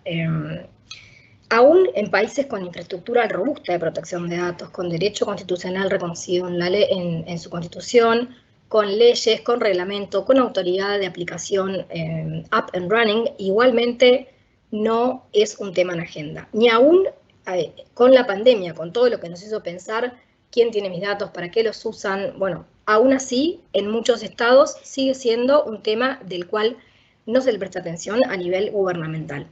aún en países con infraestructura robusta de protección de datos, con derecho constitucional reconocido en su constitución, con leyes, con reglamento, con autoridad de aplicación up and running, igualmente no es un tema en agenda. Ni aún con la pandemia, con todo lo que nos hizo pensar quién tiene mis datos, para qué los usan, bueno, aún así, en muchos estados sigue siendo un tema del cual no se le presta atención a nivel gubernamental.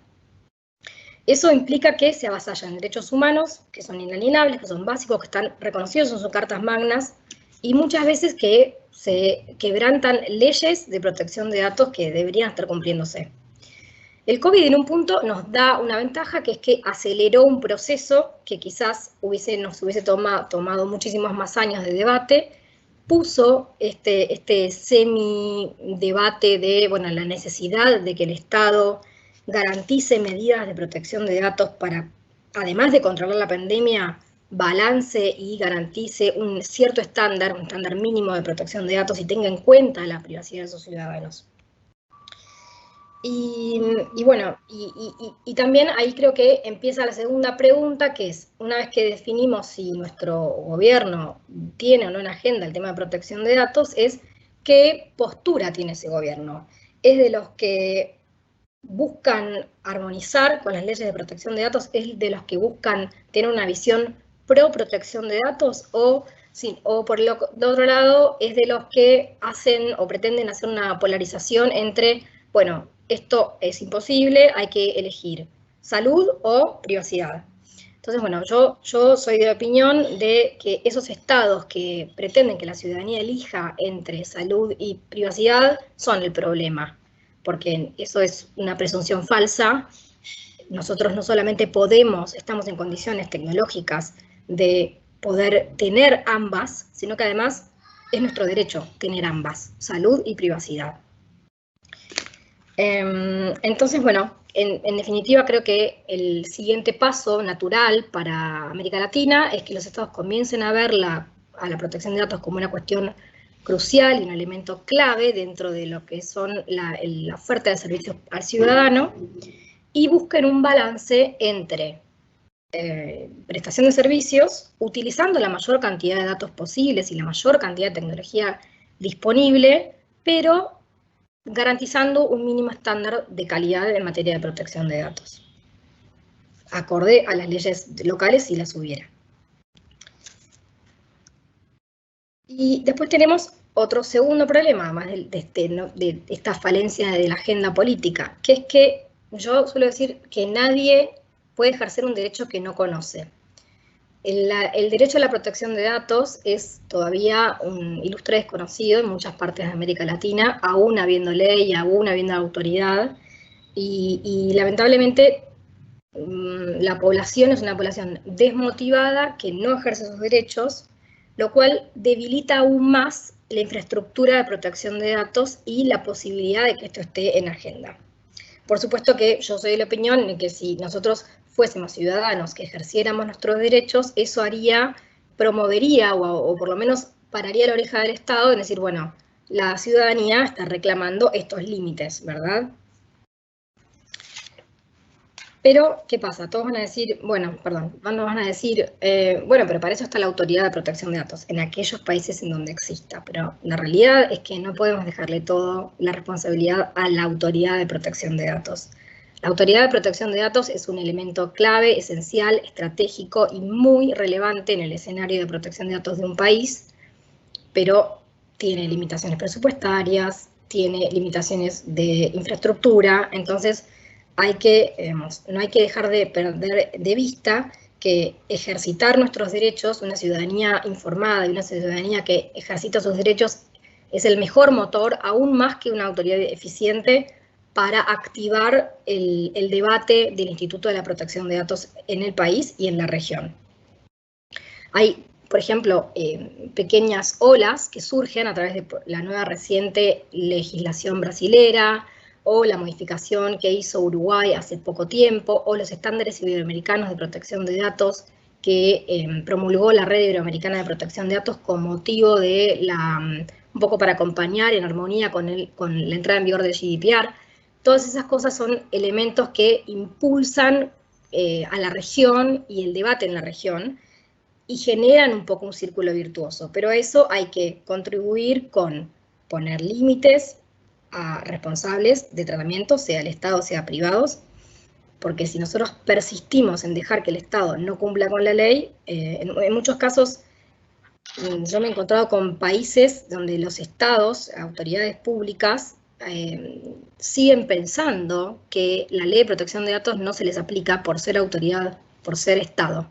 Eso implica que se avasallan derechos humanos, que son inalienables, que son básicos, que están reconocidos en sus cartas magnas, y muchas veces que se quebrantan leyes de protección de datos que deberían estar cumpliéndose. El COVID en un punto nos da una ventaja, que es que aceleró un proceso que quizás nos hubiese tomado muchísimos más años de debate, puso este semi-debate de la necesidad de que el Estado garantice medidas de protección de datos para, además de controlar la pandemia, balance y garantice un cierto estándar, un estándar mínimo de protección de datos y tenga en cuenta la privacidad de sus ciudadanos. Y bueno, y también ahí creo que empieza la segunda pregunta, que es, una vez que definimos si nuestro gobierno tiene o no una agenda el tema de protección de datos, es qué postura tiene ese gobierno. ¿Es de los que buscan armonizar con las leyes de protección de datos? ¿Es de los que buscan tener una visión pro protección de datos? ¿O, sí, o por el otro lado, es de los que hacen o pretenden hacer una polarización entre, bueno, esto es imposible, hay que elegir salud o privacidad? Entonces, bueno, yo soy de la opinión de que esos estados que pretenden que la ciudadanía elija entre salud y privacidad son el problema, porque eso es una presunción falsa. Nosotros no solamente estamos en condiciones tecnológicas de poder tener ambas, sino que además es nuestro derecho tener ambas, salud y privacidad. Entonces, bueno, en definitiva creo que el siguiente paso natural para América Latina es que los estados comiencen a ver a la protección de datos como una cuestión crucial y un elemento clave dentro de lo que son la oferta de servicios al ciudadano, y busquen un balance entre prestación de servicios, utilizando la mayor cantidad de datos posibles y la mayor cantidad de tecnología disponible, pero garantizando un mínimo estándar de calidad en materia de protección de datos, acorde a las leyes locales si las hubiera. Y después tenemos otro segundo problema, además de esta falencia de la agenda política, que es que yo suelo decir que nadie puede ejercer un derecho que no conoce. El derecho a la protección de datos es todavía un ilustre desconocido en muchas partes de América Latina, aún habiendo ley, aún habiendo autoridad, y lamentablemente la población es una población desmotivada que no ejerce sus derechos, lo cual debilita aún más la infraestructura de protección de datos y la posibilidad de que esto esté en agenda. Por supuesto que yo soy de la opinión de que si nosotros fuésemos ciudadanos que ejerciéramos nuestros derechos, eso promovería o por lo menos pararía la oreja del Estado en decir, bueno, la ciudadanía está reclamando estos límites, ¿verdad? Pero, ¿qué pasa? Todos van a decir, bueno, pero para eso está la Autoridad de Protección de Datos, en aquellos países en donde exista. Pero la realidad es que no podemos dejarle toda la responsabilidad a la Autoridad de Protección de Datos. La Autoridad de Protección de Datos es un elemento clave, esencial, estratégico y muy relevante en el escenario de protección de datos de un país, pero tiene limitaciones presupuestarias, tiene limitaciones de infraestructura, entonces no hay que dejar de perder de vista que ejercitar nuestros derechos, una ciudadanía informada y una ciudadanía que ejercita sus derechos, es el mejor motor, aún más que una autoridad eficiente, para activar el debate del Instituto de la Protección de Datos en el país y en la región. Hay, por ejemplo, pequeñas olas que surgen a través de la nueva reciente legislación brasilera, o la modificación que hizo Uruguay hace poco tiempo, o los estándares iberoamericanos de protección de datos que promulgó la Red Iberoamericana de Protección de Datos con motivo de un poco para acompañar en armonía con la entrada en vigor del GDPR. Todas esas cosas son elementos que impulsan a la región y el debate en la región y generan un poco un círculo virtuoso, pero a eso hay que contribuir con poner límites a responsables de tratamiento, sea el Estado, sea privados, porque si nosotros persistimos en dejar que el Estado no cumpla con la ley, en muchos casos yo me he encontrado con países donde los estados, autoridades públicas, siguen pensando que la ley de protección de datos no se les aplica por ser autoridad, por ser Estado.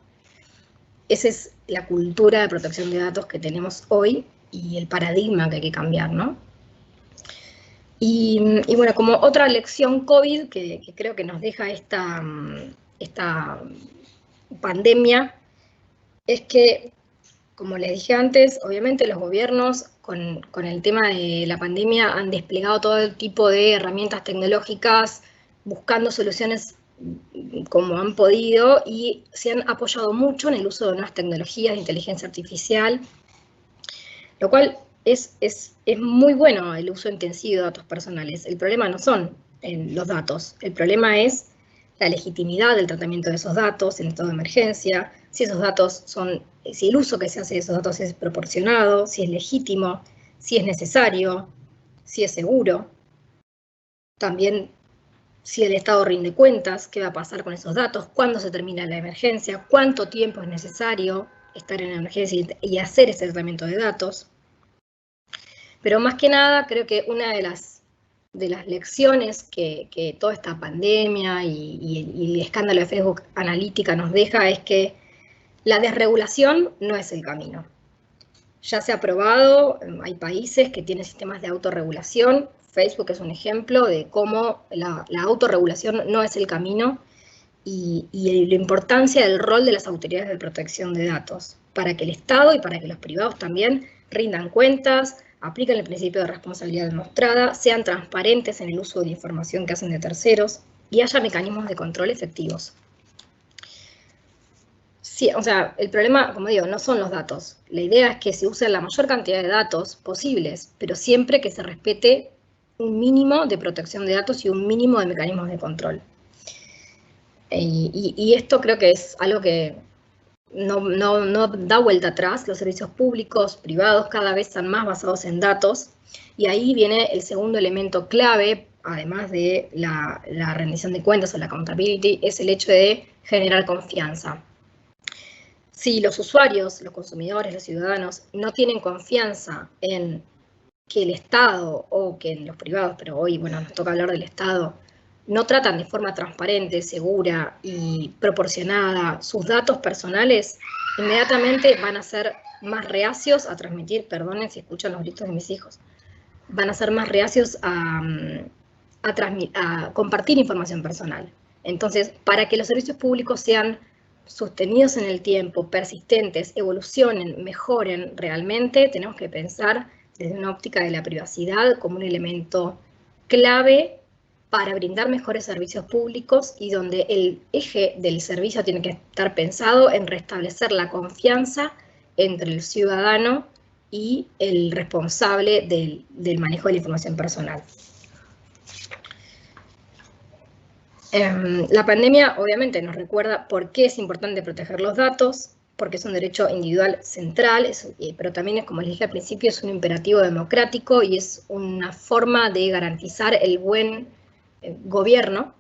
Esa es la cultura de protección de datos que tenemos hoy y el paradigma que hay que cambiar, ¿no? Y bueno, como otra lección COVID que creo que nos deja esta pandemia, es que, como les dije antes, obviamente los gobiernos con el tema de la pandemia han desplegado todo tipo de herramientas tecnológicas, buscando soluciones como han podido, y se han apoyado mucho en el uso de nuevas tecnologías de inteligencia artificial, lo cual es muy bueno el uso intensivo de datos personales. El problema no son los datos. El problema es la legitimidad del tratamiento de esos datos en estado de emergencia, si esos datos si el uso que se hace de esos datos es proporcionado, si es legítimo, si es necesario, si es seguro. También si el Estado rinde cuentas, qué va a pasar con esos datos, cuándo se termina la emergencia, cuánto tiempo es necesario estar en la emergencia y hacer ese tratamiento de datos. Pero más que nada, creo que una de las lecciones que toda esta pandemia y el escándalo de Facebook Analytica nos deja es que la desregulación no es el camino. Ya se ha probado, hay países que tienen sistemas de autorregulación. Facebook es un ejemplo de cómo la autorregulación no es el camino y la importancia del rol de las autoridades de protección de datos para que el Estado y para que los privados también rindan cuentas, apliquen el principio de responsabilidad demostrada, sean transparentes en el uso de la información que hacen de terceros y haya mecanismos de control efectivos. Sí, o sea, el problema, como digo, no son los datos. La idea es que se use la mayor cantidad de datos posibles, pero siempre que se respete un mínimo de protección de datos y un mínimo de mecanismos de control. Y esto creo que es algo que no da vuelta atrás. Los servicios públicos, privados, cada vez están más basados en datos. Y ahí viene el segundo elemento clave, además de la rendición de cuentas o la accountability, es el hecho de generar confianza. Si los usuarios, los consumidores, los ciudadanos no tienen confianza en que el Estado o que los privados, pero hoy, bueno, nos toca hablar del Estado, no tratan de forma transparente, segura y proporcionada sus datos personales, inmediatamente van a ser más reacios a transmitir, perdonen si escuchan los gritos de mis hijos, van a ser más reacios a compartir información personal. Entonces, para que los servicios públicos sean sostenidos en el tiempo, persistentes, evolucionen, mejoren realmente, tenemos que pensar desde una óptica de la privacidad como un elemento clave para brindar mejores servicios públicos y donde el eje del servicio tiene que estar pensado en restablecer la confianza entre el ciudadano y el responsable del manejo de la información personal. La pandemia obviamente nos recuerda por qué es importante proteger los datos, porque es un derecho individual central, pero también, como les dije al principio, es un imperativo democrático y es una forma de garantizar el buen gobierno.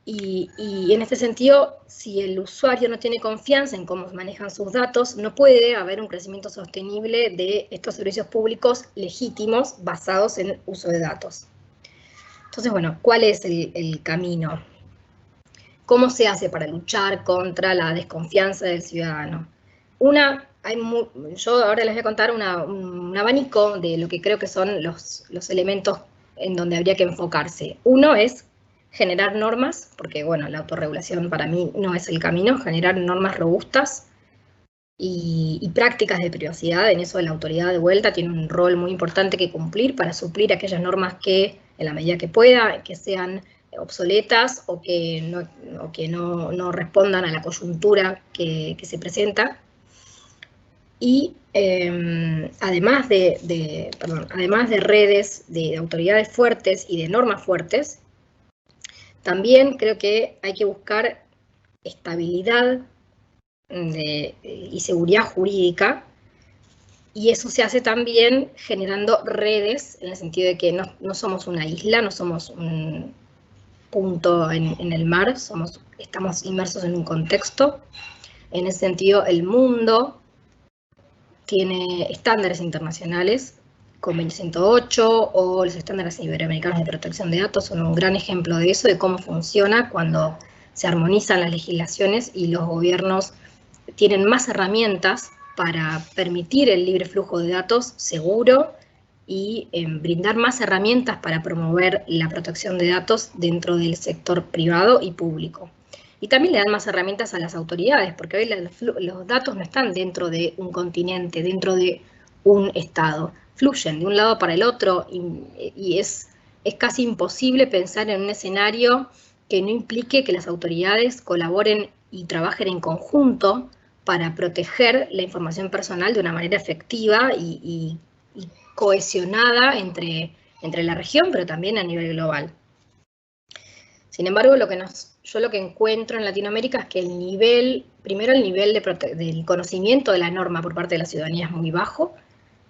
Y en este sentido, si el usuario no tiene confianza en cómo manejan sus datos, no puede haber un crecimiento sostenible de estos servicios públicos legítimos basados en uso de datos. Entonces, bueno, ¿cuál es el camino? ¿Cómo se hace para luchar contra la desconfianza del ciudadano? Yo ahora les voy a contar un abanico de lo que creo que son los elementos en donde habría que enfocarse. Uno es generar normas, porque bueno, la autorregulación para mí no es el camino, generar normas robustas y prácticas de privacidad. En eso la autoridad de vuelta tiene un rol muy importante que cumplir para suplir aquellas normas que, en la medida que pueda, que sean obsoletas o que no respondan a la coyuntura que se presenta. Y además de redes, de autoridades fuertes y de normas fuertes, también creo que hay que buscar estabilidad y seguridad jurídica, y eso se hace también generando redes, en el sentido de que no somos una isla, no somos un punto en el mar, estamos inmersos en un contexto. En ese sentido, el mundo tiene estándares internacionales, Convenio 108 o los estándares iberoamericanos de protección de datos son un gran ejemplo de eso, de cómo funciona cuando se armonizan las legislaciones y los gobiernos tienen más herramientas para permitir el libre flujo de datos seguro y brindar más herramientas para promover la protección de datos dentro del sector privado y público. Y también le dan más herramientas a las autoridades, porque hoy los datos no están dentro de un continente, dentro de un estado. Fluyen de un lado para el otro y es casi imposible pensar en un escenario que no implique que las autoridades colaboren y trabajen en conjunto para proteger la información personal de una manera efectiva y cohesionada entre la región, pero también a nivel global. Sin embargo, yo lo que encuentro en Latinoamérica es que primero el nivel del conocimiento de la norma por parte de la ciudadanía es muy bajo,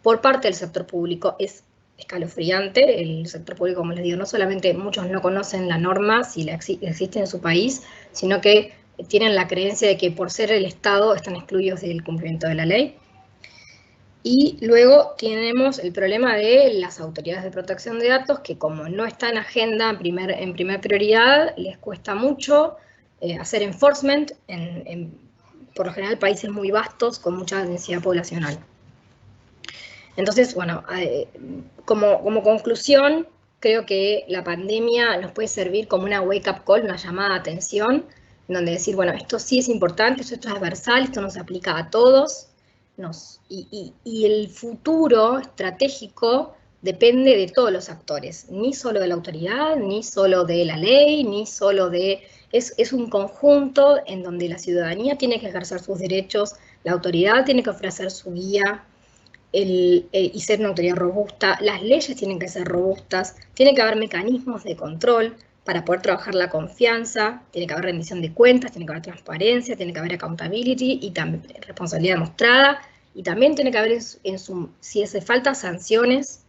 por parte del sector público es escalofriante. El sector público, como les digo, no solamente muchos no conocen la norma si existe en su país, sino que tienen la creencia de que por ser el Estado están excluidos del cumplimiento de la ley. Y luego tenemos el problema de las autoridades de protección de datos, que como no está en agenda en primer prioridad, les cuesta mucho hacer enforcement por lo general, países muy vastos con mucha densidad poblacional. Entonces, bueno, como conclusión, creo que la pandemia nos puede servir como una wake-up call, una llamada de atención, en donde decir, bueno, esto sí es importante, esto es transversal, esto nos aplica a todos, y el futuro estratégico depende de todos los actores, ni solo de la autoridad, ni solo de la ley, ni solo de... Es un conjunto en donde la ciudadanía tiene que ejercer sus derechos, la autoridad tiene que ofrecer su guía y ser una autoridad robusta, las leyes tienen que ser robustas, tiene que haber mecanismos de control para poder trabajar la confianza, tiene que haber rendición de cuentas, tiene que haber transparencia, tiene que haber accountability y también responsabilidad demostrada, y también tiene que haber, si hace falta, sanciones.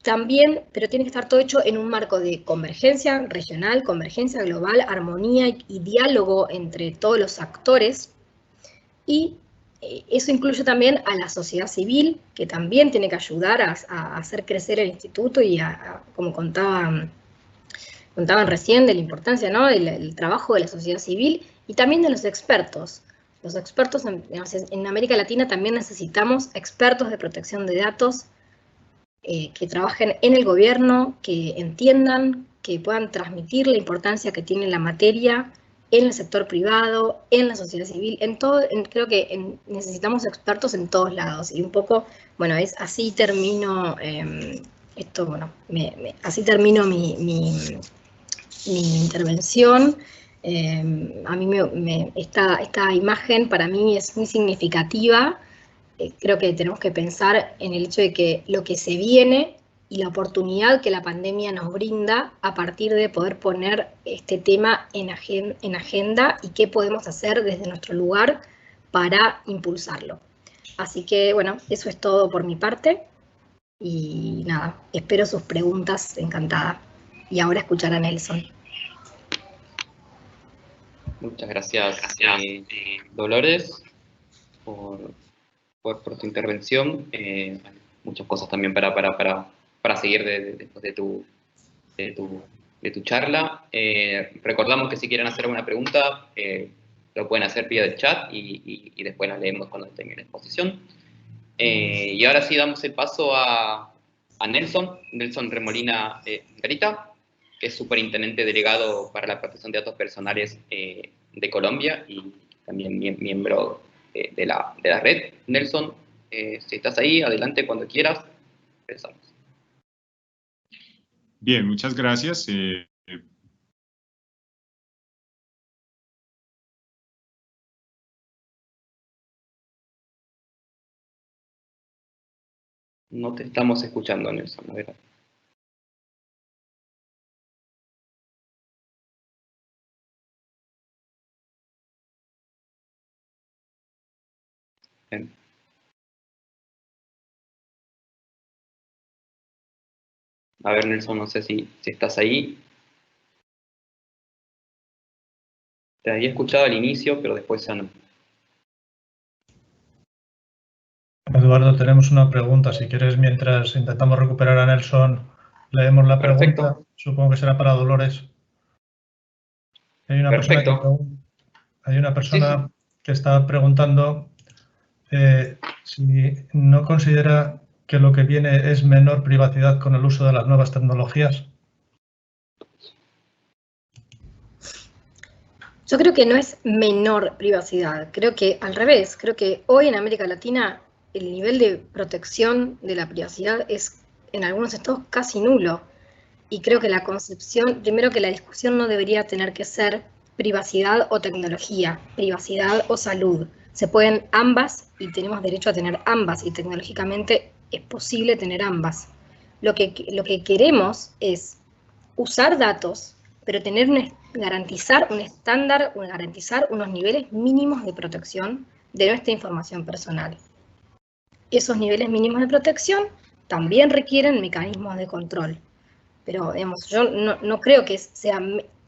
También, pero tiene que estar todo hecho en un marco de convergencia regional, convergencia global, armonía y diálogo entre todos los actores. Y eso incluye también a la sociedad civil, que también tiene que ayudar a hacer crecer el instituto y como contaban recién, de la importancia, ¿no?, del trabajo de la sociedad civil y también de los expertos. Los expertos en América Latina también necesitamos expertos de protección de datos que trabajen en el gobierno, que entiendan, que puedan transmitir la importancia que tiene la materia en el sector privado, en la sociedad civil, creo que necesitamos expertos en todos lados. Y un poco, bueno, así termino así termino mi intervención. A mí esta imagen para mí es muy significativa. Creo que tenemos que pensar en el hecho de que lo que se viene y la oportunidad que la pandemia nos brinda a partir de poder poner este tema en agenda y qué podemos hacer desde nuestro lugar para impulsarlo. Así que, bueno, eso es todo por mi parte. Y nada, espero sus preguntas, encantada. Y ahora escuchar a Nelson. Muchas gracias, Dolores, por tu intervención. Muchas cosas también para seguir después de tu charla. Recordamos que si quieren hacer alguna pregunta, lo pueden hacer vía el chat y después la leemos cuando estén en la exposición. Y ahora sí damos el paso a Nelson Remolina Garita, que es superintendente delegado para la protección de datos personales de Colombia y también miembro de la red. Nelson, si estás ahí, adelante cuando quieras. Empezamos. Bien, muchas gracias. No te estamos escuchando, Nelson. A ver. Bien. A ver, Nelson, no sé si estás ahí. Te había escuchado al inicio, pero después ya no. Eduardo, tenemos una pregunta. Si quieres, mientras intentamos recuperar a Nelson, leemos la Perfecto. pregunta. Supongo que será para Dolores. Hay una persona Sí. que está preguntando si no considera que lo que viene es menor privacidad con el uso de las nuevas tecnologías. Yo creo que no es menor privacidad, creo que al revés, creo que hoy en América Latina el nivel de protección de la privacidad es en algunos estados casi nulo. Y creo que la concepción, primero que la discusión no debería tener que ser privacidad o tecnología, privacidad o salud. Se pueden ambas y tenemos derecho a tener ambas y tecnológicamente es posible tener ambas. Lo que queremos es usar datos, pero garantizar un estándar, garantizar unos niveles mínimos de protección de nuestra información personal. Esos niveles mínimos de protección también requieren mecanismos de control, pero digamos, yo no creo que sea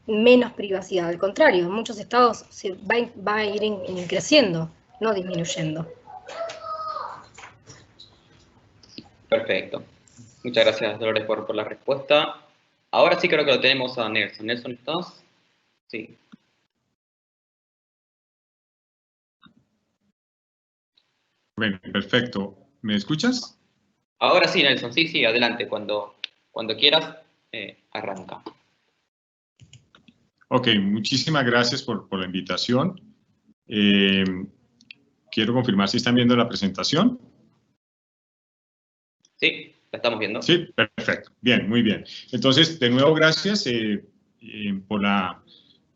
menos privacidad, al contrario, en muchos estados va a ir creciendo, no disminuyendo. Perfecto. Muchas gracias, Dolores, por la respuesta. Ahora sí creo que lo tenemos a Nelson. Nelson, ¿estás? Sí. Bueno, perfecto. ¿Me escuchas? Ahora sí, Nelson. Sí, adelante. Cuando quieras, arranca. Ok, muchísimas gracias por la invitación. Quiero confirmar si están viendo la presentación. Sí, la estamos viendo. Sí, perfecto. Bien, muy bien. Entonces, de nuevo, gracias por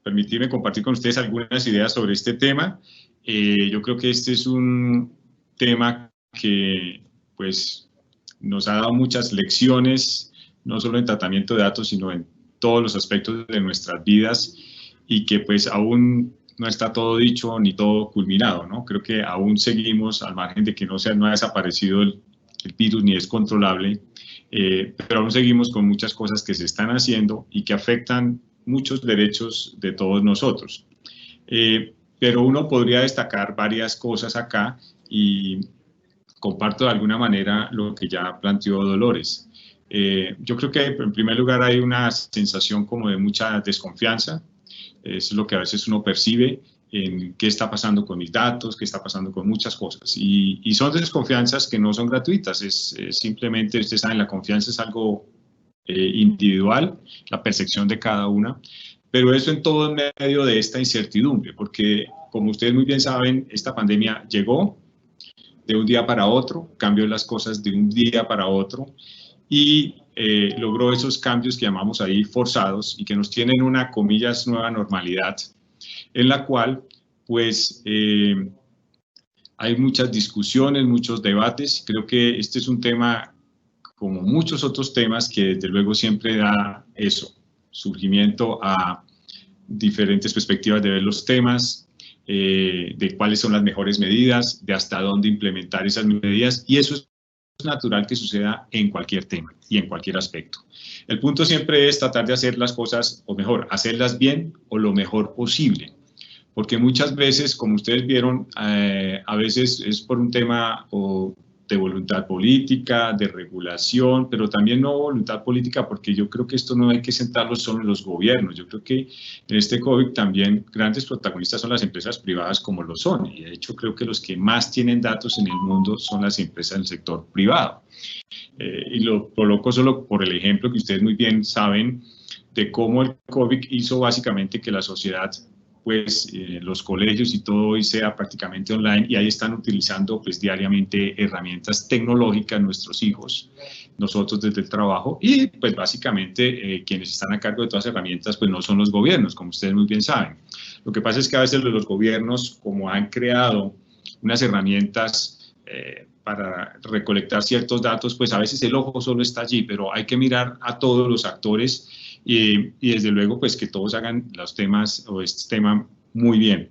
permitirme compartir con ustedes algunas ideas sobre este tema. Yo creo que este es un tema que, pues, nos ha dado muchas lecciones, no solo en tratamiento de datos, sino en todos los aspectos de nuestras vidas, y que, pues, aún no está todo dicho ni todo culminado, ¿no? Creo que aún seguimos, al margen de que no ha desaparecido el virus ni es controlable, pero aún seguimos con muchas cosas que se están haciendo y que afectan muchos derechos de todos nosotros. Pero uno podría destacar varias cosas acá y comparto de alguna manera lo que ya planteó Dolores. Yo creo que en primer lugar hay una sensación como de mucha desconfianza. Eso es lo que a veces uno percibe en qué está pasando con mis datos, qué está pasando con muchas cosas. Y son desconfianzas que no son gratuitas, es simplemente, ustedes saben, la confianza es algo individual, la percepción de cada una, pero eso en todo en medio de esta incertidumbre, porque como ustedes muy bien saben, esta pandemia llegó de un día para otro, cambió las cosas de un día para otro, y logró esos cambios que llamamos ahí forzados y que nos tienen una, comillas, nueva normalidad, en la cual, pues, hay muchas discusiones, muchos debates. Creo que este es un tema, como muchos otros temas, que desde luego siempre da eso, surgimiento a diferentes perspectivas de ver los temas, de cuáles son las mejores medidas, de hasta dónde implementar esas medidas, y eso es natural que suceda en cualquier tema y en cualquier aspecto. El punto siempre es tratar de hacer las cosas, o mejor, hacerlas bien o lo mejor posible, porque muchas veces, como ustedes vieron, a veces es por un tema de voluntad política, de regulación, pero también no voluntad política, porque yo creo que esto no hay que centrarlo solo en los gobiernos. Yo creo que en este COVID también grandes protagonistas son las empresas privadas, como lo son, y de hecho creo que los que más tienen datos en el mundo son las empresas del sector privado. Y lo coloco solo por el ejemplo que ustedes muy bien saben de cómo el COVID hizo básicamente que la sociedad, pues los colegios y todo hoy sea prácticamente online, y ahí están utilizando pues diariamente herramientas tecnológicas nuestros hijos, nosotros desde el trabajo, y pues básicamente quienes están a cargo de todas las herramientas pues no son los gobiernos, como ustedes muy bien saben. Lo que pasa es que a veces los gobiernos, como han creado unas herramientas para recolectar ciertos datos, pues a veces el ojo solo está allí, pero hay que mirar a todos los actores y desde luego pues que todos hagan los temas o este tema muy bien.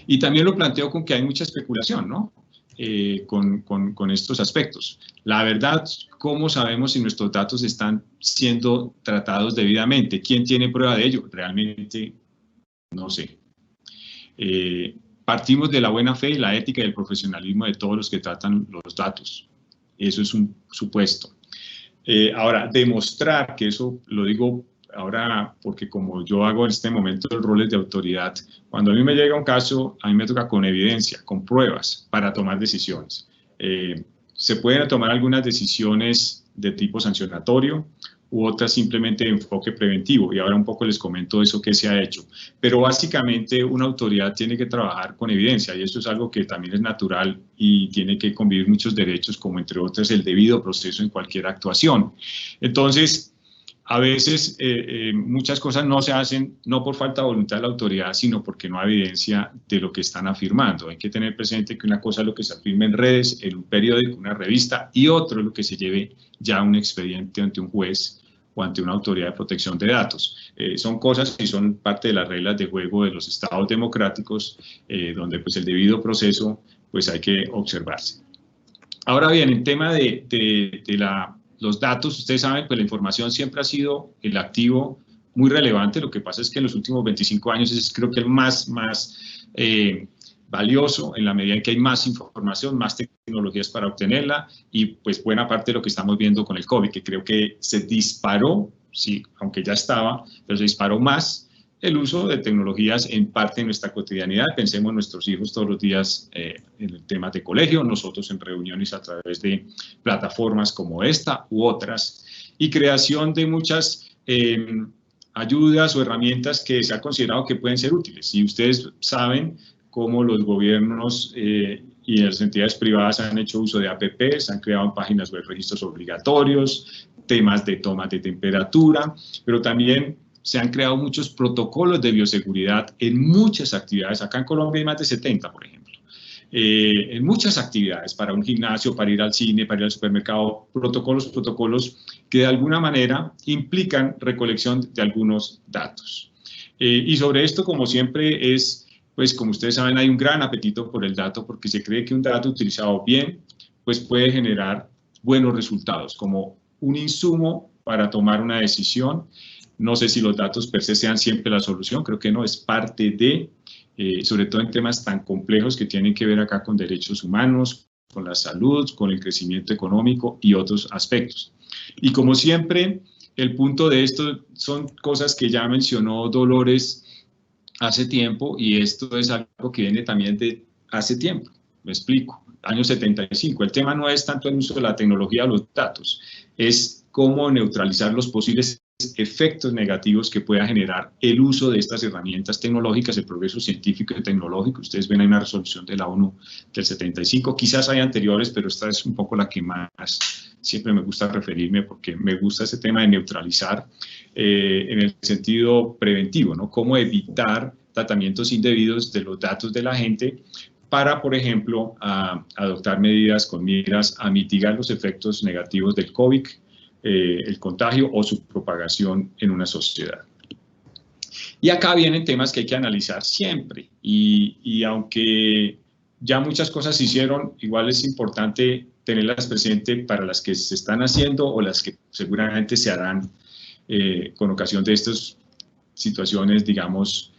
Y también lo planteo con que hay mucha especulación, ¿no? Con estos aspectos. La verdad, ¿cómo sabemos si nuestros datos están siendo tratados debidamente? ¿Quién tiene prueba de ello? Realmente no sé. Partimos de la buena fe y la ética y el profesionalismo de todos los que tratan los datos. Eso es un supuesto. Ahora, demostrar que eso, lo digo ahora porque como yo hago en este momento los roles de autoridad, cuando a mí me llega un caso, a mí me toca con evidencia, con pruebas para tomar decisiones. Se pueden tomar algunas decisiones de tipo sancionatorio u otras simplemente de enfoque preventivo, y ahora un poco les comento eso que se ha hecho. Pero básicamente una autoridad tiene que trabajar con evidencia, y eso es algo que también es natural y tiene que convivir muchos derechos, como entre otros el debido proceso en cualquier actuación. Entonces, a veces muchas cosas no se hacen no por falta de voluntad de la autoridad, sino porque no hay evidencia de lo que están afirmando. Hay que tener presente que una cosa es lo que se afirma en redes, en un periódico, una revista, y otro es lo que se lleve ya un expediente ante un juez o ante una autoridad de protección de datos. Son cosas y son parte de las reglas de juego de los estados democráticos, donde pues el debido proceso pues hay que observarse. Ahora bien, en tema de los datos, ustedes saben, pues la información siempre ha sido el activo muy relevante. Lo que pasa es que en los últimos 25 años es creo que el más valioso, en la medida en que hay más información, más tecnologías para obtenerla, y pues buena parte de lo que estamos viendo con el COVID, que creo que se disparó, sí, aunque ya estaba, pero se disparó más el uso de tecnologías en parte de nuestra cotidianidad. Pensemos en nuestros hijos todos los días en el tema de colegio, nosotros en reuniones a través de plataformas como esta u otras, y creación de muchas ayudas o herramientas que se ha considerado que pueden ser útiles. Y ustedes saben cómo los gobiernos y las entidades privadas han hecho uso de APPs, han creado páginas web, registros obligatorios, temas de tomas de temperatura, pero también se han creado muchos protocolos de bioseguridad en muchas actividades. Acá en Colombia hay más de 70, por ejemplo. En muchas actividades, para un gimnasio, para ir al cine, para ir al supermercado, protocolos que de alguna manera implican recolección de algunos datos. Y sobre esto, como siempre, pues como ustedes saben, hay un gran apetito por el dato, porque se cree que un dato utilizado bien, pues puede generar buenos resultados, como un insumo para tomar una decisión. No sé si los datos per se sean siempre la solución, creo que no, es parte de, sobre todo en temas tan complejos que tienen que ver acá con derechos humanos, con la salud, con el crecimiento económico y otros aspectos. Y como siempre, el punto de esto son cosas que ya mencionó Dolores hace tiempo, y esto es algo que viene también de hace tiempo. Me explico. Año 75. El tema no es tanto el uso de la tecnología o los datos, es cómo neutralizar los posibles efectos negativos que pueda generar el uso de estas herramientas tecnológicas, el progreso científico y tecnológico. Ustedes ven ahí una resolución de la ONU del 75, quizás hay anteriores, pero esta es un poco la que más siempre me gusta referirme, porque me gusta ese tema de neutralizar en el sentido preventivo, ¿no? Cómo evitar tratamientos indebidos de los datos de la gente para, por ejemplo, adoptar medidas con miras a mitigar los efectos negativos del COVID, el contagio o su propagación en una sociedad. Y acá vienen temas que hay que analizar siempre, y aunque ya muchas cosas se hicieron, igual es importante tenerlas presentes para las que se están haciendo o las que seguramente se harán con ocasión de estas situaciones, digamos,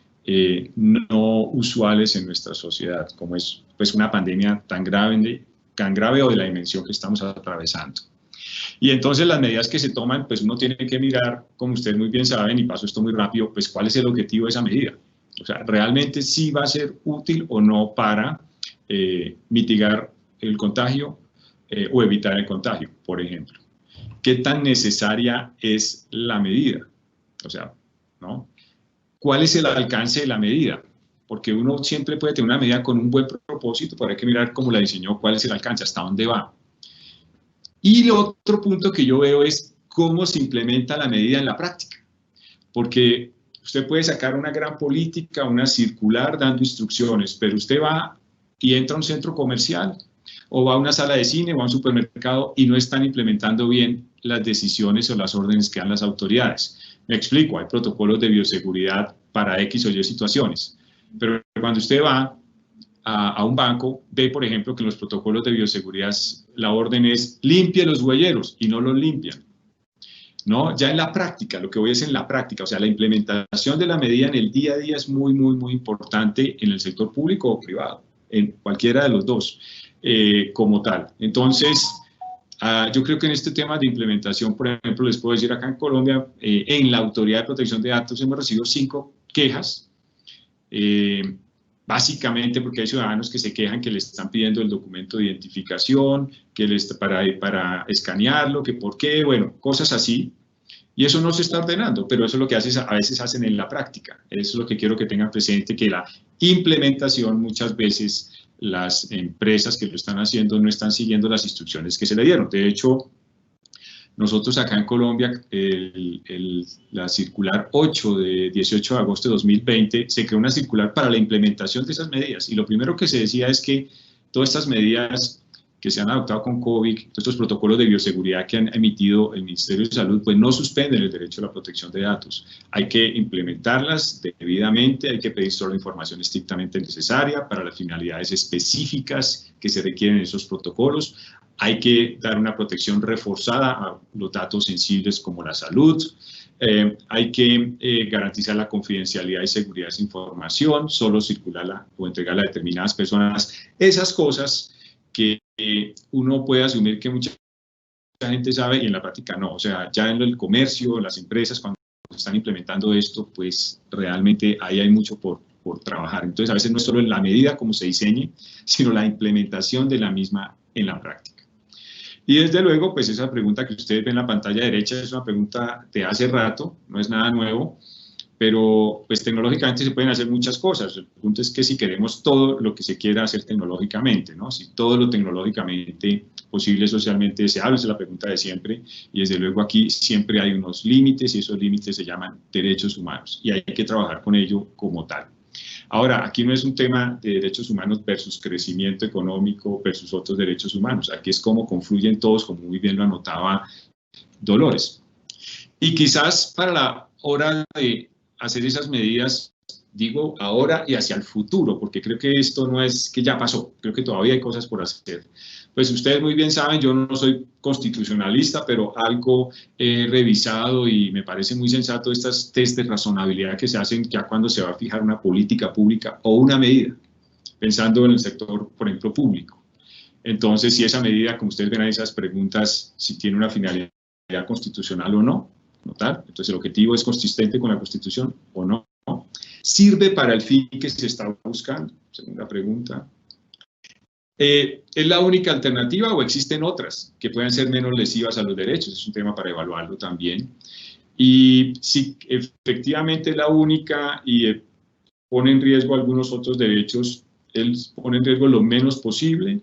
no usuales en nuestra sociedad, como es pues una pandemia tan grave o de la dimensión que estamos atravesando. Y entonces las medidas que se toman, pues uno tiene que mirar, como ustedes muy bien saben, y paso esto muy rápido, pues cuál es el objetivo de esa medida. O sea, realmente sí va a ser útil o no para mitigar el contagio o evitar el contagio, por ejemplo. ¿Qué tan necesaria es la medida? O sea, ¿no? ¿Cuál es el alcance de la medida? Porque uno siempre puede tener una medida con un buen propósito, pero hay que mirar cómo la diseñó, cuál es el alcance, hasta dónde va. Y el otro punto que yo veo es cómo se implementa la medida en la práctica. Porque usted puede sacar una gran política, una circular dando instrucciones, pero usted va y entra a un centro comercial o va a una sala de cine o a un supermercado y no están implementando bien las decisiones o las órdenes que dan las autoridades. Me explico, hay protocolos de bioseguridad para X o Y situaciones, pero cuando usted va a un banco, ve, por ejemplo, que en los protocolos de bioseguridad la orden es limpie los huelleros y no los limpian. ¿No? Ya en la práctica, lo que voy es en la práctica, o sea, la implementación de la medida en el día a día es muy, muy, muy importante en el sector público o privado, en cualquiera de los dos, como tal. Entonces, yo creo que en este tema de implementación, por ejemplo, les puedo decir acá en Colombia, en la Autoridad de Protección de Datos hemos recibido 5 quejas, básicamente porque hay ciudadanos que se quejan que les están pidiendo el documento de identificación, que para escanearlo, que por qué, bueno, cosas así. Y eso no se está ordenando, pero eso es lo que a veces hacen en la práctica. Eso es lo que quiero que tengan presente, que la implementación muchas veces las empresas que lo están haciendo no están siguiendo las instrucciones que se le dieron. De hecho, nosotros acá en Colombia, la circular 8 de 18 de agosto de 2020, se creó una circular para la implementación de esas medidas. Y lo primero que se decía es que todas estas medidas que se han adoptado con COVID, estos protocolos de bioseguridad que han emitido el Ministerio de Salud, pues no suspenden el derecho a la protección de datos. Hay que implementarlas debidamente, hay que pedir solo información estrictamente necesaria para las finalidades específicas que se requieren en esos protocolos. Hay que dar una protección reforzada a los datos sensibles como la salud. Hay que garantizar la confidencialidad y seguridad de esa información, solo circularla o entregarla a determinadas personas. Esas cosas que uno puede asumir que mucha gente sabe y en la práctica no. O sea, ya en el comercio, las empresas, cuando están implementando esto, pues realmente ahí hay mucho por trabajar. Entonces, a veces no es solo en la medida como se diseñe, sino la implementación de la misma en la práctica. Y desde luego, pues esa pregunta que ustedes ven en la pantalla derecha es una pregunta de hace rato, no es nada nuevo, pero pues tecnológicamente se pueden hacer muchas cosas. El punto es que si queremos todo lo que se quiera hacer tecnológicamente, ¿no? Si todo lo tecnológicamente posible, socialmente deseable, es la pregunta de siempre, y desde luego aquí siempre hay unos límites, y esos límites se llaman derechos humanos, y hay que trabajar con ello como tal. Ahora, aquí no es un tema de derechos humanos versus crecimiento económico versus otros derechos humanos, aquí es cómo confluyen todos, como muy bien lo anotaba Dolores. Y quizás para la hora de hacer esas medidas, digo ahora y hacia el futuro, porque creo que esto no es que ya pasó, creo que todavía hay cosas por hacer. Pues ustedes muy bien saben, yo no soy constitucionalista, pero algo he revisado y me parece muy sensato estas test de razonabilidad que se hacen ya cuando se va a fijar una política pública o una medida, pensando en el sector, por ejemplo, público. Entonces, si esa medida, como ustedes ven ahí, esas preguntas, si tiene una finalidad constitucional o no, ¿notar? Entonces, el objetivo es consistente con la Constitución o no. ¿Sirve para el fin que se está buscando? Segunda pregunta. ¿Es la única alternativa o existen otras que puedan ser menos lesivas a los derechos? Es un tema para evaluarlo también. Y si efectivamente es la única y pone en riesgo algunos otros derechos, ¿él pone en riesgo lo menos posible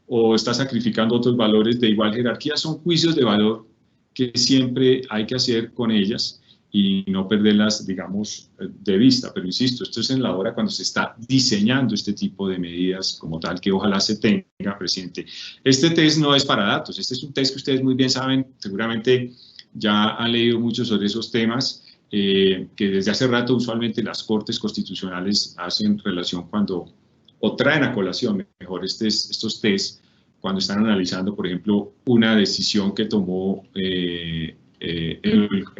o está sacrificando otros valores de igual jerarquía? Son juicios de valor que siempre hay que hacer con ellas y no perderlas, digamos, de vista. Pero insisto, esto es en la hora cuando se está diseñando este tipo de medidas como tal, que ojalá se tenga presente. Este test no es para datos, este es un test que ustedes muy bien saben, seguramente ya han leído mucho sobre esos temas, que desde hace rato usualmente las cortes constitucionales hacen relación cuando, o traen a colación mejor estos test, cuando están analizando, por ejemplo, una decisión que tomó el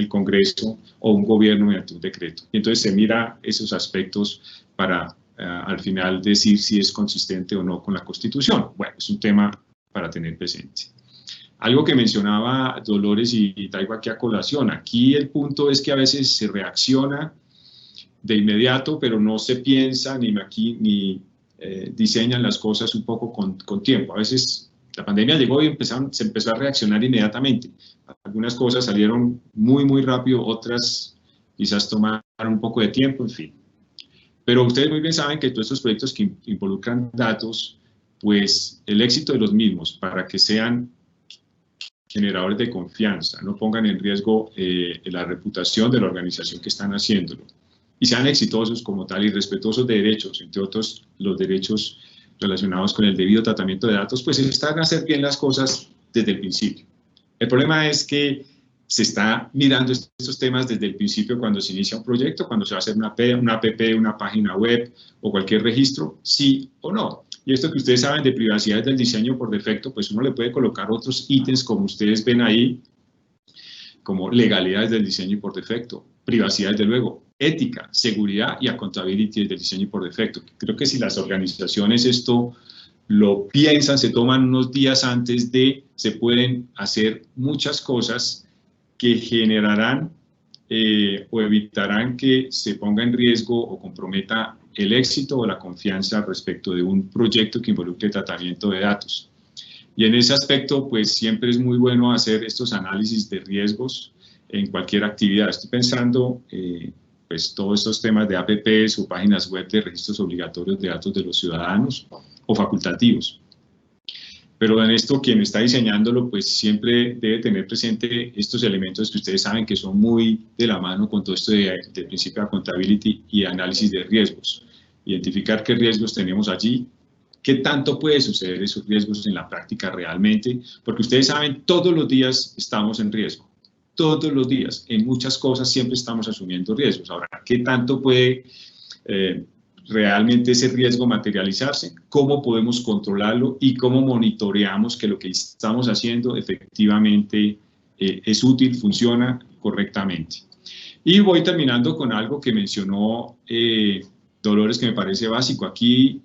Congreso o un gobierno mediante un decreto. Y entonces se mira esos aspectos para al final decir si es consistente o no con la Constitución. Bueno, es un tema para tener presente. Algo que mencionaba Dolores y traigo aquí a colación. Aquí el punto es que a veces se reacciona de inmediato, pero no se piensa ni diseñan las cosas un poco con tiempo. A veces la pandemia llegó y se empezó a reaccionar inmediatamente. Algunas cosas salieron muy rápido, otras quizás tomaron un poco de tiempo, en fin. Pero ustedes muy bien saben que todos estos proyectos que involucran datos, pues el éxito de los mismos para que sean generadores de confianza, no pongan en riesgo la reputación de la organización que están haciéndolo, y sean exitosos como tal y respetuosos de derechos, entre otros los derechos relacionados con el debido tratamiento de datos, pues están a hacer bien las cosas desde el principio. El problema es que se está mirando estos temas desde el principio cuando se inicia un proyecto, cuando se va a hacer una app, una página web o cualquier registro, sí o no. Y esto que ustedes saben de privacidad del diseño por defecto, pues uno le puede colocar otros ítems como ustedes ven ahí, como legalidades del diseño por defecto, privacidad desde luego, ética, seguridad y accountability del diseño por defecto. Creo que si las organizaciones esto lo piensan, se toman unos días antes se pueden hacer muchas cosas que generarán o evitarán que se ponga en riesgo o comprometa el éxito o la confianza respecto de un proyecto que involucre tratamiento de datos. Y en ese aspecto, pues siempre es muy bueno hacer estos análisis de riesgos en cualquier actividad. Estoy pensando, pues todos estos temas de apps o páginas web de registros obligatorios de datos de los ciudadanos o facultativos. Pero en esto, quien está diseñándolo, pues siempre debe tener presente estos elementos que ustedes saben que son muy de la mano con todo esto del principio de accountability y análisis de riesgos. Identificar qué riesgos tenemos allí, ¿Qué tanto puede suceder esos riesgos en la práctica realmente? Porque ustedes saben, todos los días estamos en riesgo. Todos los días, en muchas cosas siempre estamos asumiendo riesgos. Ahora, ¿qué tanto puede realmente ese riesgo materializarse? ¿Cómo podemos controlarlo? ¿Y cómo monitoreamos que lo que estamos haciendo efectivamente es útil, funciona correctamente? Y voy terminando con algo que mencionó Dolores, que me parece básico. Aquí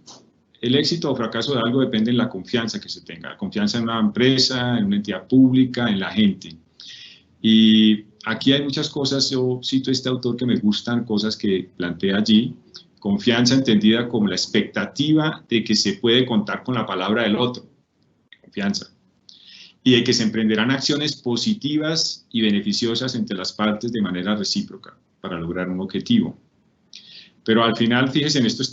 el éxito o fracaso de algo depende de la confianza que se tenga. La confianza en una empresa, en una entidad pública, en la gente. Y aquí hay muchas cosas, yo cito a este autor que me gustan, cosas que plantea allí. Confianza entendida como la expectativa de que se puede contar con la palabra del otro. Confianza. Y de que se emprenderán acciones positivas y beneficiosas entre las partes de manera recíproca para lograr un objetivo. Pero al final, fíjense, en esto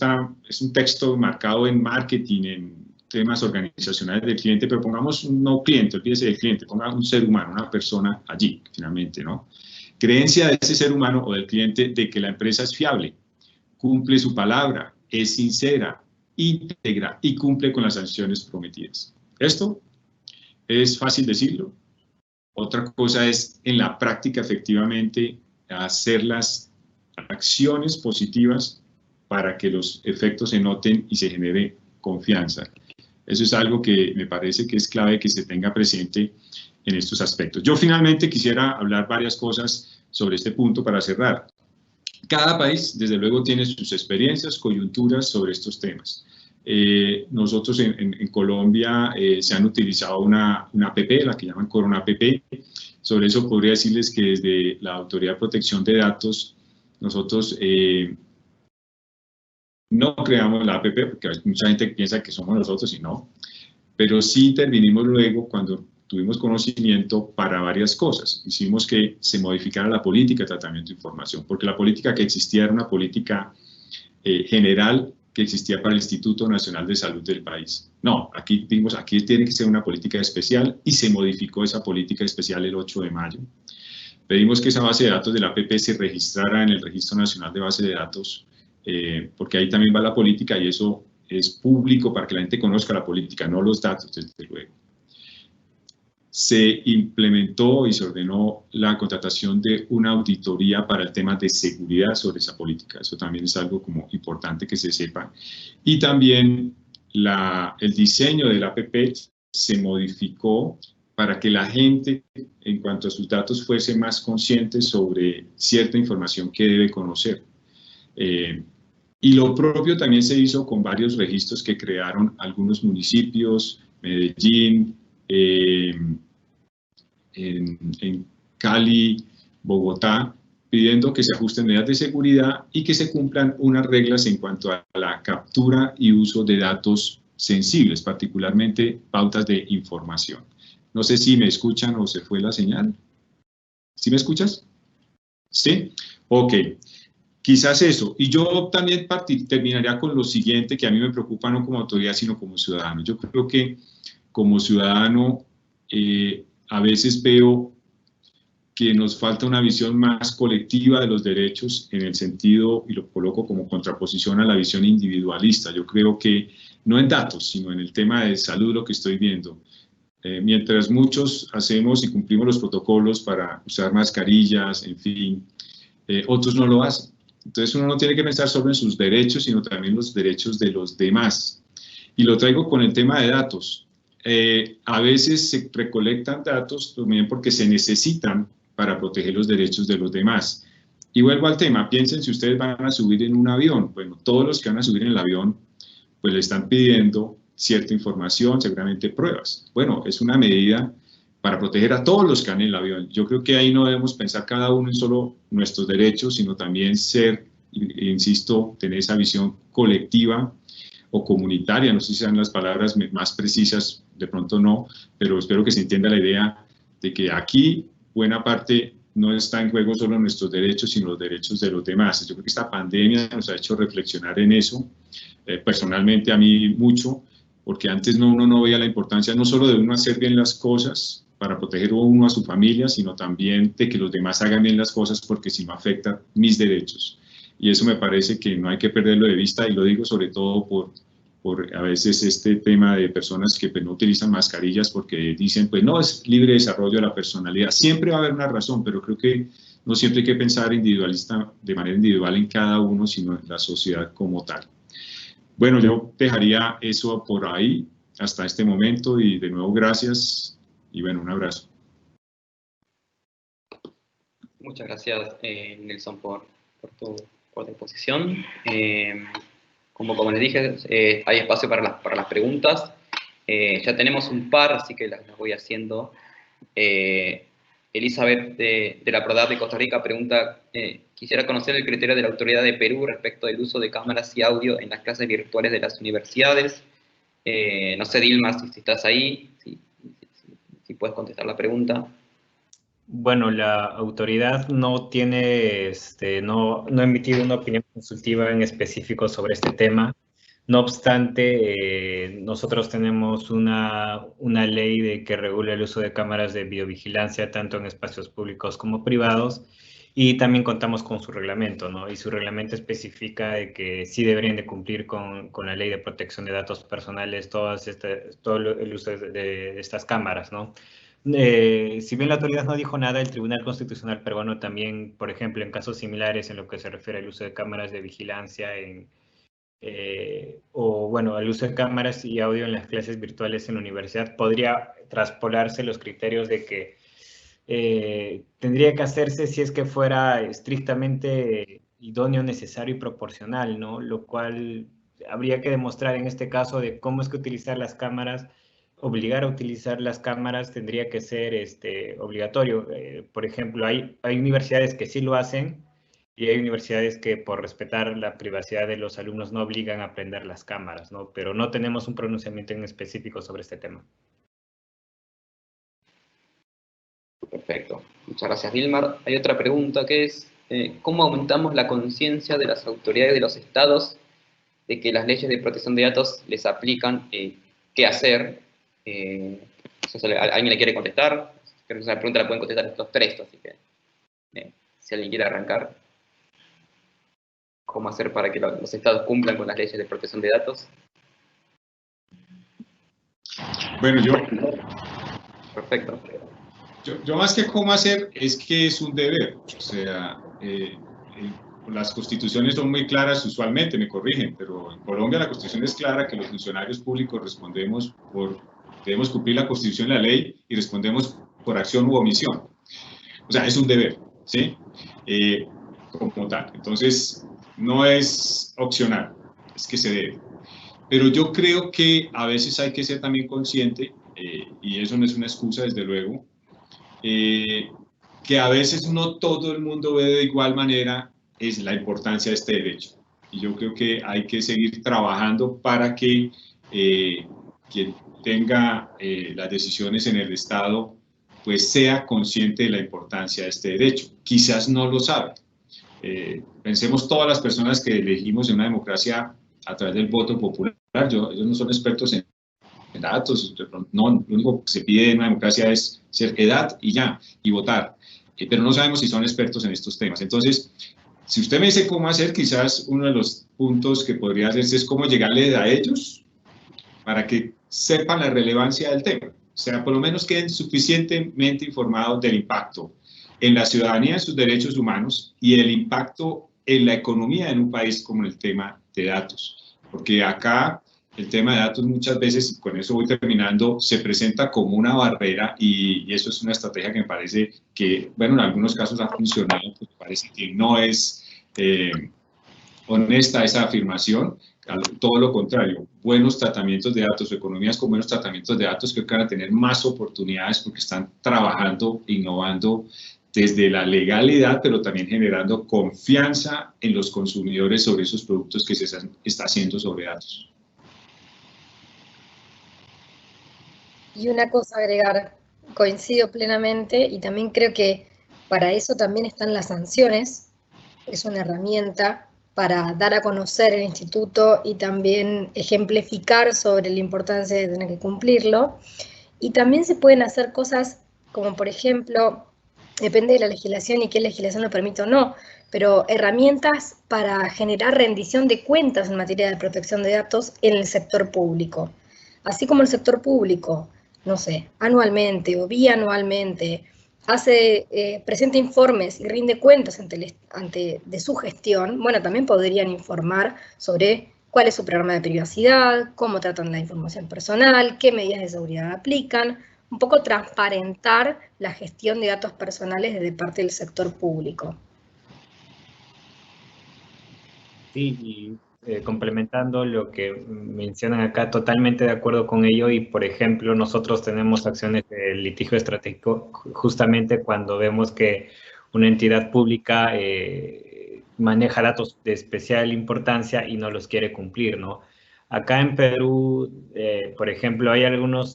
es un texto marcado en marketing, en temas organizacionales del cliente, pero pongamos un no cliente, olvídese del cliente, ponga un ser humano, una persona allí, finalmente, ¿no? Creencia de ese ser humano o del cliente de que la empresa es fiable, cumple su palabra, es sincera, íntegra y cumple con las sanciones prometidas. Esto es fácil decirlo. Otra cosa es, en la práctica, efectivamente, hacer las acciones positivas para que los efectos se noten y se genere confianza. Eso es algo que me parece que es clave que se tenga presente en estos aspectos. Yo finalmente quisiera hablar varias cosas sobre este punto para cerrar. Cada país, desde luego, tiene sus experiencias, coyunturas sobre estos temas. Nosotros en Colombia se han utilizado una app, la que llaman Corona App. Sobre eso podría decirles que desde la Autoridad de Protección de Datos, nosotros no creamos la app, porque mucha gente piensa que somos nosotros y no, pero sí intervinimos luego cuando tuvimos conocimiento para varias cosas. Hicimos que se modificara la política de tratamiento de información, porque la política que existía era una política general que existía para el Instituto Nacional de Salud del país. No, aquí vimos, aquí tiene que ser una política especial y se modificó esa política especial el 8 de mayo. Pedimos que esa base de datos de la APP se registrara en el Registro Nacional de Base de Datos, porque ahí también va la política y eso es público para que la gente conozca la política, no los datos, desde luego. Se implementó y se ordenó la contratación de una auditoría para el tema de seguridad sobre esa política. Eso también es algo como importante que se sepa. Y también el diseño de la APP se modificó para que la gente, en cuanto a sus datos, fuese más consciente sobre cierta información que debe conocer. Y lo propio también se hizo con varios registros que crearon algunos municipios, Medellín, en Cali, Bogotá, pidiendo que se ajusten medidas de seguridad y que se cumplan unas reglas en cuanto a la captura y uso de datos sensibles, particularmente pautas de información. No sé si me escuchan o se fue la señal. ¿Sí me escuchas? ¿Sí? Ok. Quizás eso. Y yo también terminaría con lo siguiente, que a mí me preocupa no como autoridad, sino como ciudadano. Yo creo que como ciudadano a veces veo que nos falta una visión más colectiva de los derechos en el sentido, y lo coloco como contraposición a la visión individualista. Yo creo que no en datos, sino en el tema de salud, lo que estoy viendo. Mientras muchos hacemos y cumplimos los protocolos para usar mascarillas, en fin, otros no lo hacen. Entonces uno no tiene que pensar solo en sus derechos, sino también los derechos de los demás. Y lo traigo con el tema de datos. A veces se recolectan datos también porque se necesitan para proteger los derechos de los demás. Y vuelvo al tema, piensen si ustedes van a subir en un avión. Bueno, todos los que van a subir en el avión, pues le están pidiendo cierta información, seguramente pruebas. Bueno, es una medida para proteger a todos los que van en el avión. Yo creo que ahí no debemos pensar cada uno en solo nuestros derechos, sino también ser, insisto, tener esa visión colectiva o comunitaria, no sé si sean las palabras más precisas, de pronto no, pero espero que se entienda la idea de que aquí buena parte no está en juego solo nuestros derechos, sino los derechos de los demás. Yo creo que esta pandemia nos ha hecho reflexionar en eso, personalmente a mí mucho, porque antes uno no veía la importancia no solo de uno hacer bien las cosas para proteger uno a su familia, sino también de que los demás hagan bien las cosas porque si no afecta mis derechos. Y eso me parece que no hay que perderlo de vista y lo digo sobre todo por por a veces este tema de personas que pues, no utilizan mascarillas porque dicen, pues no, es libre desarrollo de la personalidad. Siempre va a haber una razón, pero creo que no siempre hay que pensar de manera individual en cada uno, sino en la sociedad como tal. Bueno, yo dejaría eso por ahí hasta este momento y de nuevo gracias y bueno, un abrazo. Muchas gracias, Nelson, por tu exposición. Como les dije, hay espacio para las preguntas. Ya tenemos un par, así que las voy haciendo. Elizabeth de la PRODAP de Costa Rica pregunta, quisiera conocer el criterio de la autoridad de Perú respecto del uso de cámaras y audio en las clases virtuales de las universidades. No sé, Dilma, si estás ahí, si puedes contestar la pregunta. Bueno, la autoridad no tiene, no ha emitido una opinión consultiva en específico sobre este tema. No obstante, nosotros tenemos una ley que regula el uso de cámaras de videovigilancia tanto en espacios públicos como privados y también contamos con su reglamento, ¿no? Y su reglamento especifica de que sí deberían de cumplir con la ley de protección de datos personales todo el uso de estas cámaras, ¿no? Si bien la autoridad no dijo nada, el Tribunal Constitucional peruano también, por ejemplo, en casos similares en lo que se refiere al uso de cámaras de vigilancia o bueno, al uso de cámaras y audio en las clases virtuales en la universidad, podría traspolarse los criterios de que tendría que hacerse si es que fuera estrictamente idóneo, necesario y proporcional, ¿no? Lo cual habría que demostrar en este caso de cómo es que utilizar las cámaras, obligar a utilizar las cámaras tendría que ser obligatorio. Por ejemplo, hay universidades que sí lo hacen, y hay universidades que por respetar la privacidad de los alumnos no obligan a prender las cámaras, ¿no? Pero no tenemos un pronunciamiento en específico sobre este tema. Perfecto. Muchas gracias, Dilmar. Hay otra pregunta que es, ¿cómo aumentamos la conciencia de las autoridades de los estados de que las leyes de protección de datos les aplican? ¿Qué hacer? ¿Alguien le quiere contestar? Creo que esa pregunta la pueden contestar estos tres, así que si alguien quiere arrancar. ¿Cómo hacer para que los estados cumplan con las leyes de protección de datos? Bueno, Perfecto. Yo más que cómo hacer, es que es un deber. O sea, las constituciones son muy claras usualmente, me corrigen, pero en Colombia la constitución es clara que los funcionarios públicos debemos cumplir la constitución y la ley y respondemos por acción u omisión. O sea, es un deber, ¿sí? Como tal. Entonces, no es opcional, es que se debe. Pero yo creo que a veces hay que ser también consciente, y eso no es una excusa, desde luego, que a veces no todo el mundo ve de igual manera es la importancia de este derecho. Y yo creo que hay que seguir trabajando para que quien tenga las decisiones en el Estado pues sea consciente de la importancia de este derecho. Quizás no lo sabe. Pensemos todas las personas que elegimos en una democracia a través del voto popular. Ellos no son expertos en datos, no, lo único que se pide en una democracia es ser edad y ya, y votar, pero no sabemos si son expertos en estos temas. Entonces, si usted me dice cómo hacer, quizás uno de los puntos que podría hacerse es cómo llegarle a ellos para que sepan la relevancia del tema, o sea, por lo menos queden suficientemente informados del impacto en la ciudadanía, en sus derechos humanos y el impacto en la economía en un país como el tema de datos, porque acá el tema de datos muchas veces, con eso voy terminando, se presenta como una barrera y eso es una estrategia que me parece que, bueno, en algunos casos ha funcionado, pues me parece que no es honesta esa afirmación, todo lo contrario, buenos tratamientos de datos, economías con buenos tratamientos de datos que van a tener más oportunidades porque están trabajando, innovando desde la legalidad, pero también generando confianza en los consumidores sobre esos productos que se está haciendo sobre datos. Y una cosa a agregar, coincido plenamente y también creo que para eso también están las sanciones, es una herramienta para dar a conocer el instituto y también ejemplificar sobre la importancia de tener que cumplirlo. Y también se pueden hacer cosas como, por ejemplo, depende de la legislación y qué legislación lo permite o no, pero herramientas para generar rendición de cuentas en materia de protección de datos en el sector público. Así como el sector público, no sé, anualmente o bianualmente, presenta informes y rinde cuentas de su gestión, bueno, también podrían informar sobre cuál es su programa de privacidad, cómo tratan la información personal, qué medidas de seguridad aplican, un poco transparentar la gestión de datos personales desde parte del sector público. Sí, y complementando lo que mencionan acá, totalmente de acuerdo con ello. Y, por ejemplo, nosotros tenemos acciones de litigio estratégico justamente cuando vemos que una entidad pública maneja datos de especial importancia y no los quiere cumplir, ¿no? Acá en Perú, por ejemplo,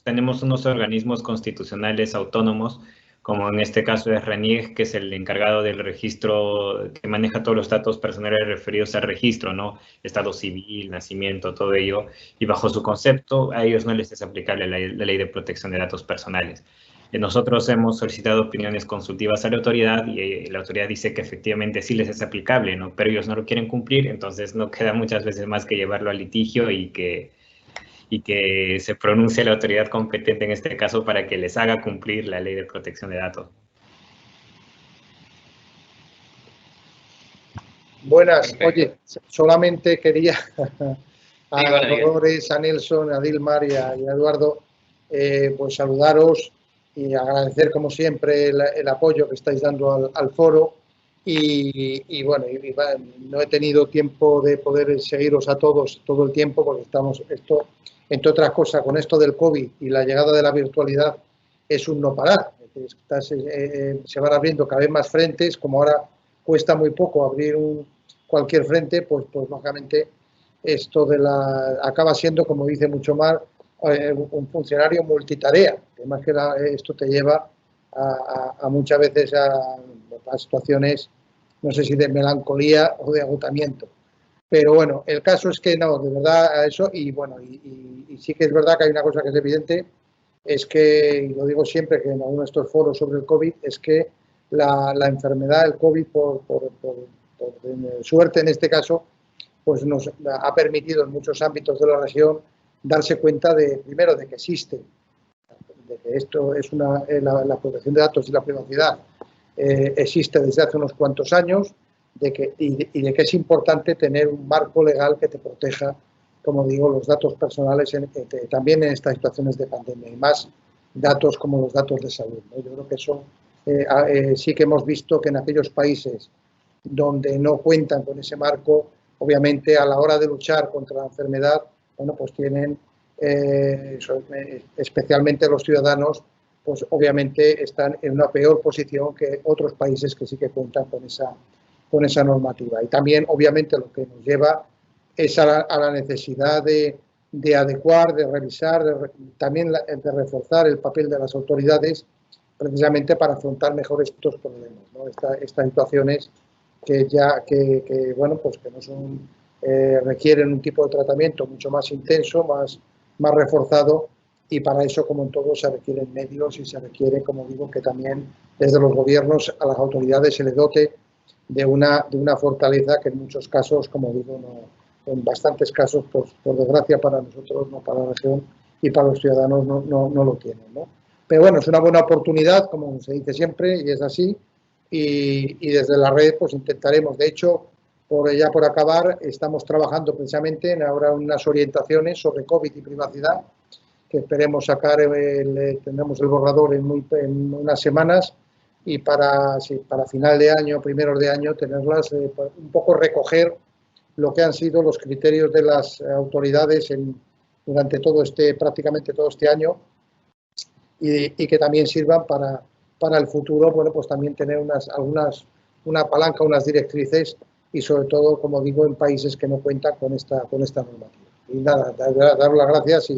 tenemos unos organismos constitucionales autónomos, como en este caso es RENIEG, que es el encargado del registro, que maneja todos los datos personales referidos al registro, ¿no? Estado civil, nacimiento, todo ello, y bajo su concepto a ellos no les es aplicable la ley de protección de datos personales. Nosotros hemos solicitado opiniones consultivas a la autoridad y la autoridad dice que efectivamente sí les es aplicable, ¿no? Pero ellos no lo quieren cumplir, entonces no queda muchas veces más que llevarlo al litigio y que se pronuncie la autoridad competente en este caso para que les haga cumplir la ley de protección de datos. Buenas, oye, solamente quería a Dolores, a Nelson, a Dilmar y a Eduardo, pues saludaros y agradecer como siempre el apoyo que estáis dando al foro y bueno, no he tenido tiempo de poder seguiros a todos todo el tiempo porque esto, entre otras cosas, con esto del COVID y la llegada de la virtualidad es un no parar. Se van abriendo cada vez más frentes, como ahora cuesta muy poco abrir cualquier frente, pues lógicamente esto acaba siendo, como dice mucho más, un funcionario multitarea, que más que esto te lleva a muchas veces a situaciones, no sé si de melancolía o de agotamiento. Pero bueno, el caso es que no, de verdad, a eso, y bueno, y sí que es verdad que hay una cosa que es evidente, es que, y lo digo siempre que en algunos de estos foros sobre el COVID, es que la enfermedad, el COVID, por suerte en este caso, pues nos ha permitido en muchos ámbitos de la región darse cuenta primero de que existe, de que esto es la protección de datos y la privacidad existe desde hace unos cuantos años, y de que es importante tener un marco legal que te proteja, como digo, los datos personales también en estas situaciones de pandemia, y más datos como los datos de salud, ¿no? Yo creo que eso sí que hemos visto que en aquellos países donde no cuentan con ese marco, obviamente a la hora de luchar contra la enfermedad, bueno, pues tienen, especialmente los ciudadanos, pues obviamente están en una peor posición que otros países que sí que cuentan con esa normativa. Y también, obviamente, lo que nos lleva es a la necesidad de adecuar, de revisar, también de reforzar el papel de las autoridades, precisamente para afrontar mejor estos problemas, ¿no? Estas situaciones que bueno, pues que no son, requieren un tipo de tratamiento mucho más intenso, más reforzado, y para eso, como en todo, se requieren medios y se requiere, como digo, que también desde los gobiernos a las autoridades se les dote de una fortaleza que en muchos casos, como digo, en bastantes casos, por desgracia para nosotros, no para la región y para los ciudadanos, no lo tienen, ¿no? Pero bueno, es una buena oportunidad, como se dice siempre, y es así, y desde la red pues intentaremos, de hecho, ya por acabar, estamos trabajando precisamente en ahora unas orientaciones sobre COVID y privacidad, que esperemos sacar, tendremos el borrador en unas semanas, y para final de año, primeros de año, tenerlas, un poco recoger lo que han sido los criterios de las autoridades durante prácticamente todo este año, y que también sirvan para el futuro, bueno, pues también tener una palanca, unas directrices, y sobre todo, como digo, en países que no cuentan con esta normativa. Y nada, dar las gracias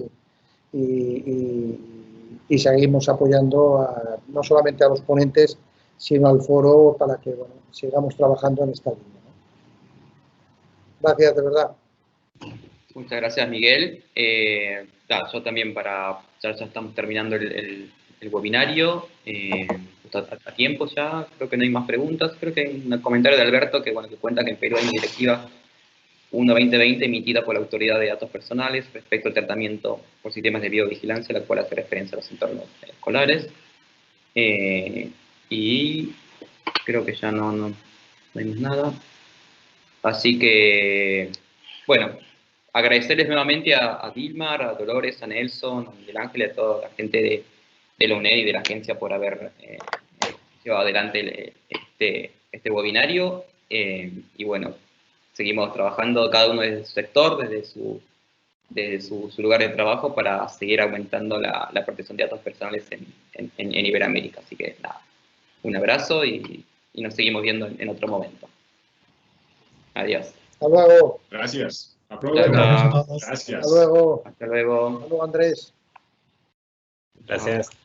y seguimos apoyando no solamente a los ponentes, sino al foro para que, bueno, sigamos trabajando en esta línea, ¿no? Gracias, de verdad. Muchas gracias, Miguel. Yo también ya estamos terminando el webinario. esto a tiempo ya, creo que no hay más preguntas. Creo que hay un comentario de Alberto que, bueno, que cuenta que en Perú hay una directiva 1/2020 emitida por la Autoridad de Datos Personales respecto al tratamiento por sistemas de biovigilancia, la cual hace referencia a los entornos escolares. Y creo que ya no hay más nada. Así que, bueno, agradecerles nuevamente a Dilmar, a Dolores, a Nelson, a Miguel Ángel y a toda la gente de la UNED y de la agencia por haber llevado adelante este webinario. Y bueno, seguimos trabajando cada uno desde su sector, desde su lugar de trabajo para seguir aumentando la protección de datos personales en Iberoamérica. Así que nada, un abrazo y nos seguimos viendo en otro momento. Adiós. Hasta luego. Gracias. Gracias a todos. Gracias. Hasta luego. Hasta luego. Hasta luego, Andrés. Gracias.